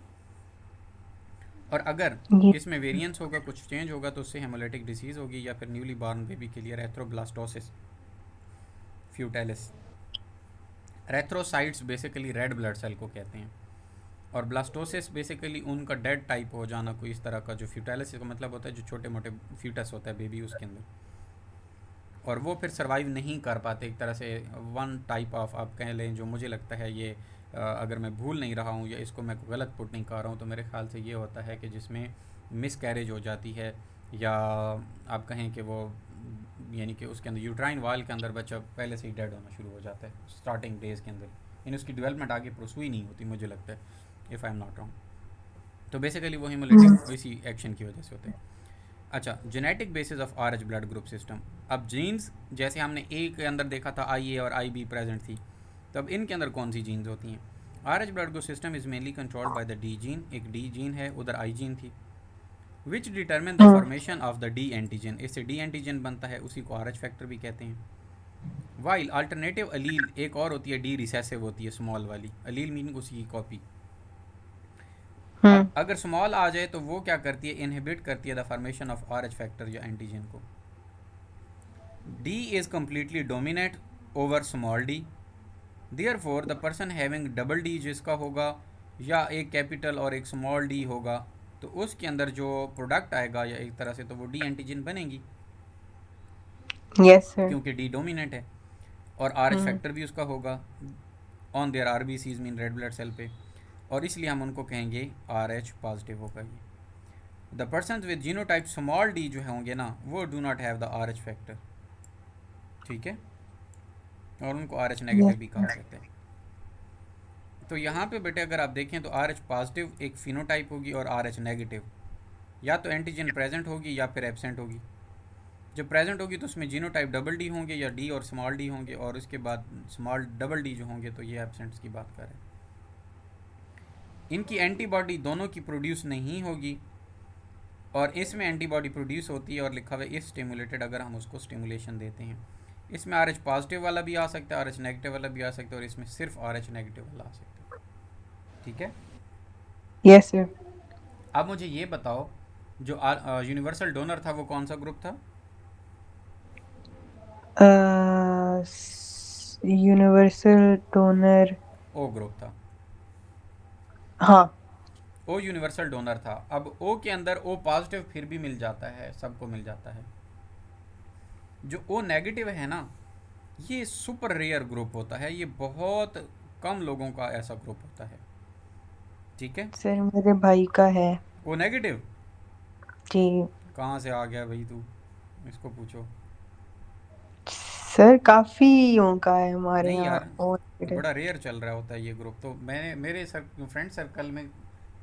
और अगर ये इसमें वेरिएंस होगा, कुछ चेंज होगा, तो उससे हेमोलिटिक डिसीज़ होगी, या फिर न्यूली बॉर्न बेबी के लिए एरेथ्रोब्लास्टोसिस फ्यूटाइलिस। रेथ्रोसाइट्स बेसिकली रेड ब्लड सेल को कहते हैं, और ब्लास्टोसिस बेसिकली उनका डेड टाइप हो जाना, कोई इस तरह का, जो फ्यूटालिसिस का मतलब होता है जो छोटे मोटे फ्यूटस होता है बेबी उसके अंदर, और वो फिर सर्वाइव नहीं कर पाते एक तरह से। वन टाइप ऑफ आप कह लें, जो मुझे लगता है ये अगर मैं भूल नहीं रहा हूँ या इसको मैं गलत पुट नहीं कर रहा हूँ, तो मेरे ख्याल से ये होता है कि जिसमें मिस कैरेज हो जाती है, या आप कहें कि वो यानी कि उसके अंदर यूट्राइन वाल के अंदर बच्चा पहले से ही डेड होना शुरू हो जाता है स्टार्टिंग डेज के अंदर, यानी उसकी डेवलपमेंट आगे प्रोसू ही नहीं होती मुझे लगता है, if I am not wrong. तो बेसिकली वो हीमोलिटिक इसी एक्शन की वजह से होते हैं। अच्छा, genetic basis of R H blood group system. अब जीन्स जैसे हमने ए के अंदर देखा था आई ए और आई बी प्रेजेंट थी, तो अब इनके अंदर कौन सी जीन्स होती हैं? R H blood group system is mainly controlled by the D gene, एक डी जीन है, उधर आई जीन थी, which determine the formation of the D antigen, इससे डी एंटीजन बनता है, उसी को आर एच फैक्टर भी कहते हैं। वाइल अल्टरनेटिव अलील एक और होती है, डी रिसेसिव होती है, स्मॉल वाली, अलील मीनिंग उसी की कॉपी। अब अगर स्मॉल आ जाए तो वो क्या करती है, इनहिबिट करती है the formation of R H factor या एंटीजन को। D is completely dominate over small D, therefore the person having double D जिसका होगा, या एक कैपिटल और एक स्मॉल डी होगा, तो उसके अंदर जो प्रोडक्ट आएगा या एक तरह से तो वो डी एंटीजन बनेगी, यस सर। क्योंकि डी डोमिनेट है, और आर एच फैक्टर भी उसका होगा on their R B Cs mean red blood cell पे, और इसलिए हम उनको कहेंगे आर एच पॉजिटिव होगा ये। The person with genotype small D जो होंगे ना, वो do not have the R H factor, ठीक है, और उनको आर एच नेगेटिव भी कहा जाता है। तो यहाँ पे बेटे अगर आप देखें तो आर एच पॉजिटिव एक फिनोटाइप होगी, और आर एच नेगेटिव या तो एंटीजन प्रेजेंट होगी या फिर एब्सेंट होगी। जब प्रेजेंट होगी तो उसमें जीनोटाइप डबल डी होंगे या डी और स्मॉल डी होंगे, और उसके बाद स्मॉल डबल डी जो होंगे तो ये एब्सेंट्स की बात कर रहे हैं। इनकी एंटीबॉडी दोनों की प्रोड्यूस नहीं होगी, और इसमें एंटीबॉडी प्रोड्यूस होती है और लिखा हुआ है इफ स्टिमुलेटेड, अगर हम उसको स्टिमुलेशन देते हैं। इसमें आर एच पॉजिटिव वाला भी आ सकता है, आर एच नेगेटिव वाला भी आ सकता है, और इसमें सिर्फ आर एच नेगेटिव वाला आ सकता है, ठीक है। Yes sir. अब मुझे ये बताओ, जो यूनिवर्सल डोनर था वो कौन सा ग्रुप था? Universal donor. ओ ग्रुप था। हाँ। ओ यूनिवर्सल डोनर था। अब ओ के अंदर ओ पॉजिटिव फिर भी मिल जाता है, सबको मिल जाता है। जो ओ नेगेटिव है ना, ये सुपर रेयर ग्रुप होता है, ये बहुत कम लोगों का ऐसा ग्रुप होता है, ठीक है। सर मेरे भाई का है। ओ नेगेटिव जी। कहाँ से आ गया भाई तू, इसको पूछो। सर काफी का है हमारे नहीं यहाँ यार, और। बड़ा रेयर चल रहा होता है ये ग्रुप, तो मैंने मेरे फ्रेंड सर्कल में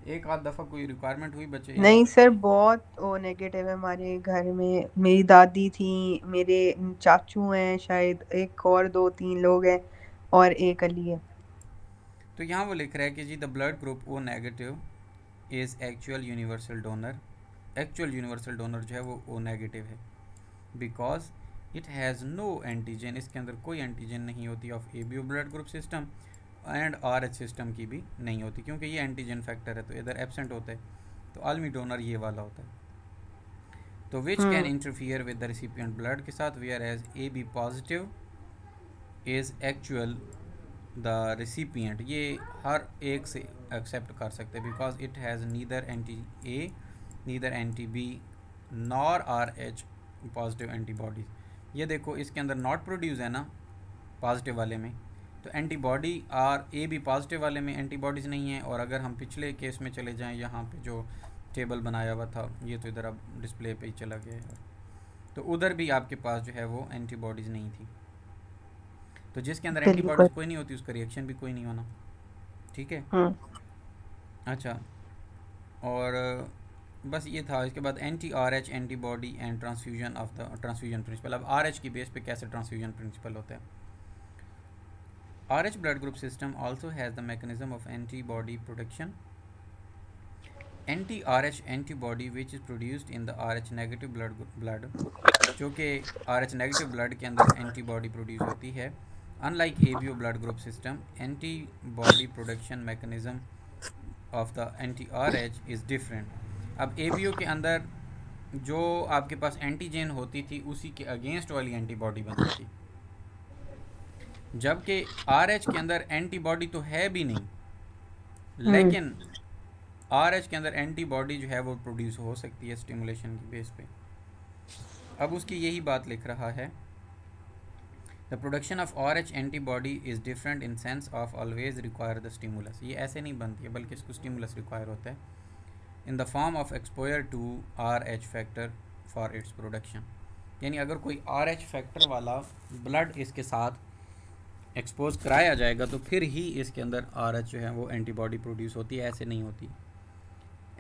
एक आध दफ़ा कोई रिक्वायरमेंट हुई बच्चे यार। नहीं सर, बहुत ओ नेगेटिव है हमारे घर में। मेरी दादी थी, मेरे चाचू हैं, शायद एक और दो तीन लोग हैं, और एक अली है। तो यहाँ वो लिख रहा है कि जी the blood group O negative is actual universal donor, actual universal donor जो है वो ओ नेगेटिव है, because it has no antigen, इसके अंदर कोई एंटीजन नहीं होती of A B O blood group system, and R H system की भी नहीं होती, क्योंकि ये एंटीजन फैक्टर है तो इधर एबसेंट होता है, तो आलमी डोनर ये वाला होता है। तो which can interfere with the recipient blood के साथ, whereas A B positive is actual the recipient, ये हर एक से एक्सेप्ट कर सकते हैं, because it has neither anti A neither anti B nor R H positive antibodies. ये देखो इसके अंदर नॉट प्रोड्यूस है ना पॉजिटिव वाले में, तो antibody are A B positive वाले में एंटीबॉडीज़ नहीं है, और अगर हम पिछले केस में चले जाएं, यहाँ पे जो टेबल बनाया हुआ था, ये तो इधर अब डिस्प्ले पे ही चला गया है, तो उधर भी आपके पास जो है वो एंटीबॉडीज़ नहीं थी। तो जिसके अंदर चलिए एंटीबॉडीज़ कोई नहीं होती उसका रिएक्शन भी कोई नहीं होना, ठीक है। अच्छा, और बस ये था। इसके बाद anti R H antibody and transfusion of the transfusion principle. अब आर एच की बेस पे कैसे ट्रांसफ्यूजन प्रिंसिपल होता है। R H blood group system also has the mechanism of antibody protection. Anti R H antibody which is produced in the R H negative blood, जो कि आर एच नेगेटिव ब्लड के अंदर एंटीबॉडी प्रोड्यूस होती है। Unlike A B O blood group system, antibody production mechanism of the anti R H is different. अब ए बी ओ के अंदर जो आपके पास एंटीजन होती थी उसी के अगेंस्ट वाली एंटीबॉडी बनती थी, जबकि RH के अंदर एंटीबॉडी तो है भी नहीं, हम्म। लेकिन RH के अंदर एंटीबॉडी जो है वो प्रोड्यूस हो सकती है स्टिमुलेशन की बेस पे। अब उसकी यही बात लिख रहा है, the production of RH antibody is different in sense of always require the stimulus. ये ऐसे नहीं बनती है, बल्कि इसको स्टिमुलस रिक्वायर होता है in the form of exposure to RH factor for its production. यानी अगर कोई RH फैक्टर वाला ब्लड इसके साथ एक्सपोज कराया जाएगा तो फिर ही इसके अंदर RH जो है वो एंटीबॉडी प्रोड्यूस होती है, ऐसे नहीं होती।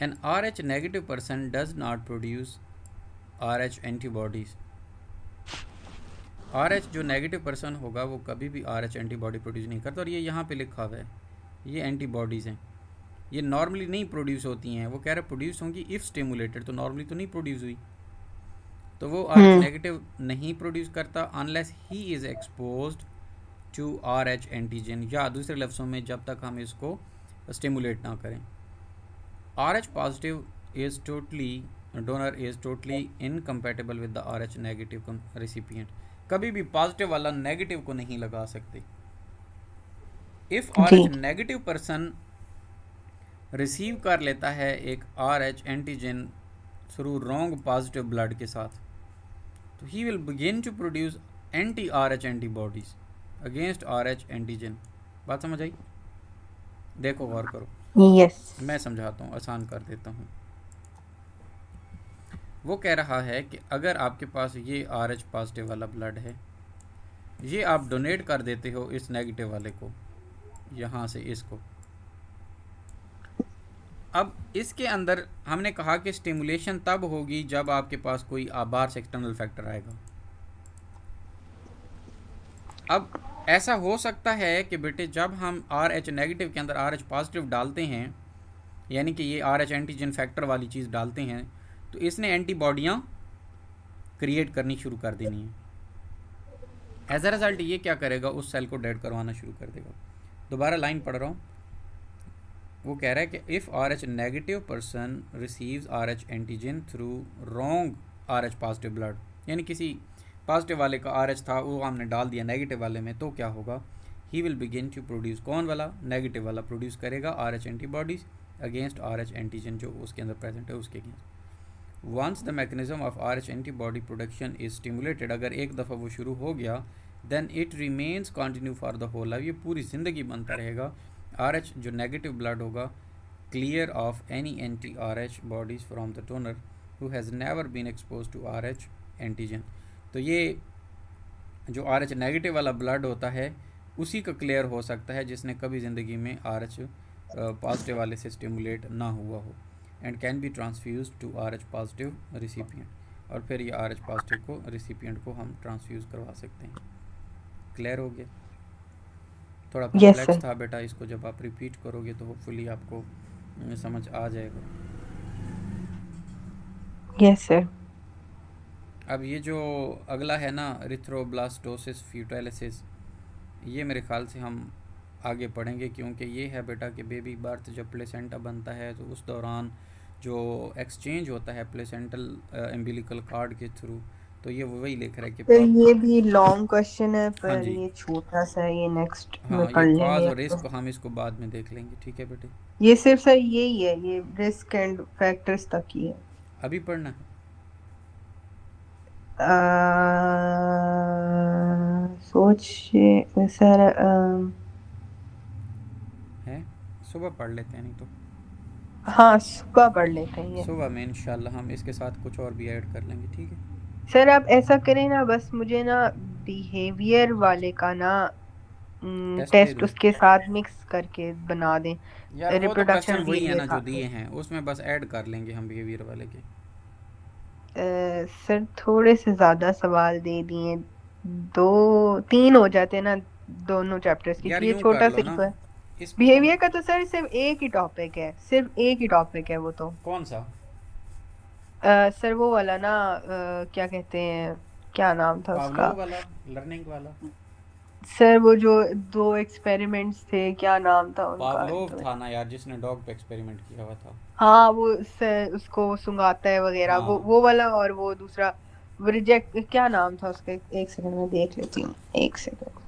An RH negative person does not produce RH antibodies. RH जो नेगेटिव पर्सन होगा वो कभी भी RH एंटीबॉडी प्रोड्यूस नहीं करता, और ये यहाँ पे लिखा हुआ है, ये एंटीबॉडीज़ हैं, ये नॉर्मली नहीं प्रोड्यूस होती हैं। वो कह रहे प्रोड्यूस होंगी इफ़ स्टिमुलेटेड, तो नॉर्मली तो नहीं प्रोड्यूस हुई, तो वो RH हम्म। नेगेटिव नहीं प्रोड्यूस करता unless he is exposed to RH antigen, या दूसरे लफ्ज़ों में जब तक हम इसको स्टिमुलेट ना करें। RH positive is totally donor is totally incompatible with the RH negative recipient. कभी भी पॉजिटिव वाला नेगेटिव को नहीं लगा सकते। इफ़ RH जी। नेगेटिव पर्सन रिसीव कर लेता है एक RH antigen through wrong positive blood के साथ, तो he will begin to produce anti RH antibodies against RH antigen. बात समझ आई? देखो गौर करो, यस। मैं समझाता हूँ, आसान कर देता हूँ। वो कह रहा है कि अगर आपके पास ये RH पॉजिटिव वाला ब्लड है, ये आप डोनेट कर देते हो इस नेगेटिव वाले को, यहाँ से इसको। अब इसके अंदर हमने कहा कि स्टिमुलेशन तब होगी जब आपके पास कोई बाहर से एक्सटर्नल फैक्टर आएगा। अब ऐसा हो सकता है कि बेटे जब हम RH नेगेटिव के अंदर RH पॉजिटिव डालते हैं, यानी कि ये RH एंटीजन फैक्टर वाली चीज़ डालते हैं, तो इसने एंटीबॉडियाँ क्रिएट करनी शुरू कर देनी है। एज अ रिजल्ट ये क्या करेगा, उस सेल को डेड करवाना शुरू कर देगा। दोबारा लाइन पढ़ रहा हूँ, वो कह रहा है कि if RH negative person receives RH antigen through wrong RH positive blood, यानी किसी पॉजिटिव वाले का RH था वो हमने डाल दिया नेगेटिव वाले में, तो क्या होगा, he will begin to produce, कौन वाला, नेगेटिव वाला प्रोड्यूस करेगा RH antibodies against RH antigen जो उसके अंदर प्रेजेंट है उसके against. Once the mechanism of RH antibody production is stimulated, अगर एक दफ़ा वो शुरू हो गया, then it remains continue for the whole life, ये पूरी ज़िंदगी बनता रहेगा। RH जो नेगेटिव ब्लड होगा clear of any anti RH bodies from the donor who has never been expose to RH antigen. तो ये जो RH नेगेटिव वाला ब्लड होता है उसी का क्लियर हो सकता है जिसने कभी ज़िंदगी में RH पॉजिटिव वाले से स्टिमुलेट ना हुआ हो, and can be transfuse to RH positive recipient, और फिर ये RH पॉजिटिव को रिसिपिएंट को हम ट्रांसफ्यूज़ करवा सकते हैं। क्लियर हो गया? थोड़ा यस कॉम्प्लेक्स सर। था बेटा, इसको जब आप रिपीट करोगे तो होपफुली आपको समझ आ जाएगा। Yes sir. अब ये जो अगला है ना, इरिथ्रोब्लास्टोसिस फ्यूटाइलिसिस, ये मेरे ख्याल से हम आगे पढ़ेंगे, क्योंकि ये है बेटा कि बेबी बर्थ जब प्लेसेंटा बनता है तो उस दौरान जो एक्सचेंज होता है प्लेसेंटल एम्बिलिकल कार्ड के थ्रू, तो ये वही लिख रहा है कि सर ये भी लॉन्ग क्वेश्चन है, हाँ पर जी, ये छोटा सा है, ये नेक्स्ट में हाँ ये पढ़ कॉज लेंगे और अब तो। रिस्क हम इसको बाद में देख लेंगे, ठीक है बेटे? ये सिर्फ सर यही है, ये रिस्क एंड फैक्टर्स तक ही है। अभी पढ़ना है? सोचिए सर। सुबह पढ़ लेते हैं, नहीं तो हाँ, सुबह पढ़ लेते हैं ये। सुबह में इंशाल्लाह हम इसके साथ कुछ और भी ऐड कर लेंगे, ठीक है? सर आप ऐसा करें ना, बस मुझे ना बिहेवियर वाले का ना टेस्ट दे टेस्ट दूँ? उसके साथ मिक्स करके बना दें। यार वो तो रिप्रोडक्शन क्वेश्चन और वही है बिहेवियर ना जो साथ दिए में। हैं, उसमें बस ऐड कर लेंगे हम बिहेवियर वाले के। सर थोड़े से ज्यादा सवाल दे दिए, दो तीन हो जाते हैं ना दोनों चैप्टर्स की, यार क्योंकि ये यूं कर छोटा सा लो ही ना, तो है। इसको तुम, बिहेवियर का तो सर सिर्फ एक ही टॉपिक है, सिर्फ एक ही टॉपिक है वो तो। कौन सा? सर वो वाला ना, क्या कहते हैं, क्या नाम था उसका। पावलो वाला, लर्निंग वाला? सर वो जो दो एक्सपेरिमेंट्स थे, क्या नाम था उनका पावलोव तो। था ना यार, जिसने डॉग पे एक्सपेरिमेंट किया हुआ था। हाँ वो सर उसको सुंघाता है वगैरह, हाँ वो वाला, और वो दूसरा रिजेक्ट, क्या नाम था उसका, एक सेकंड में देख लेती हूँ, एक सेकंड।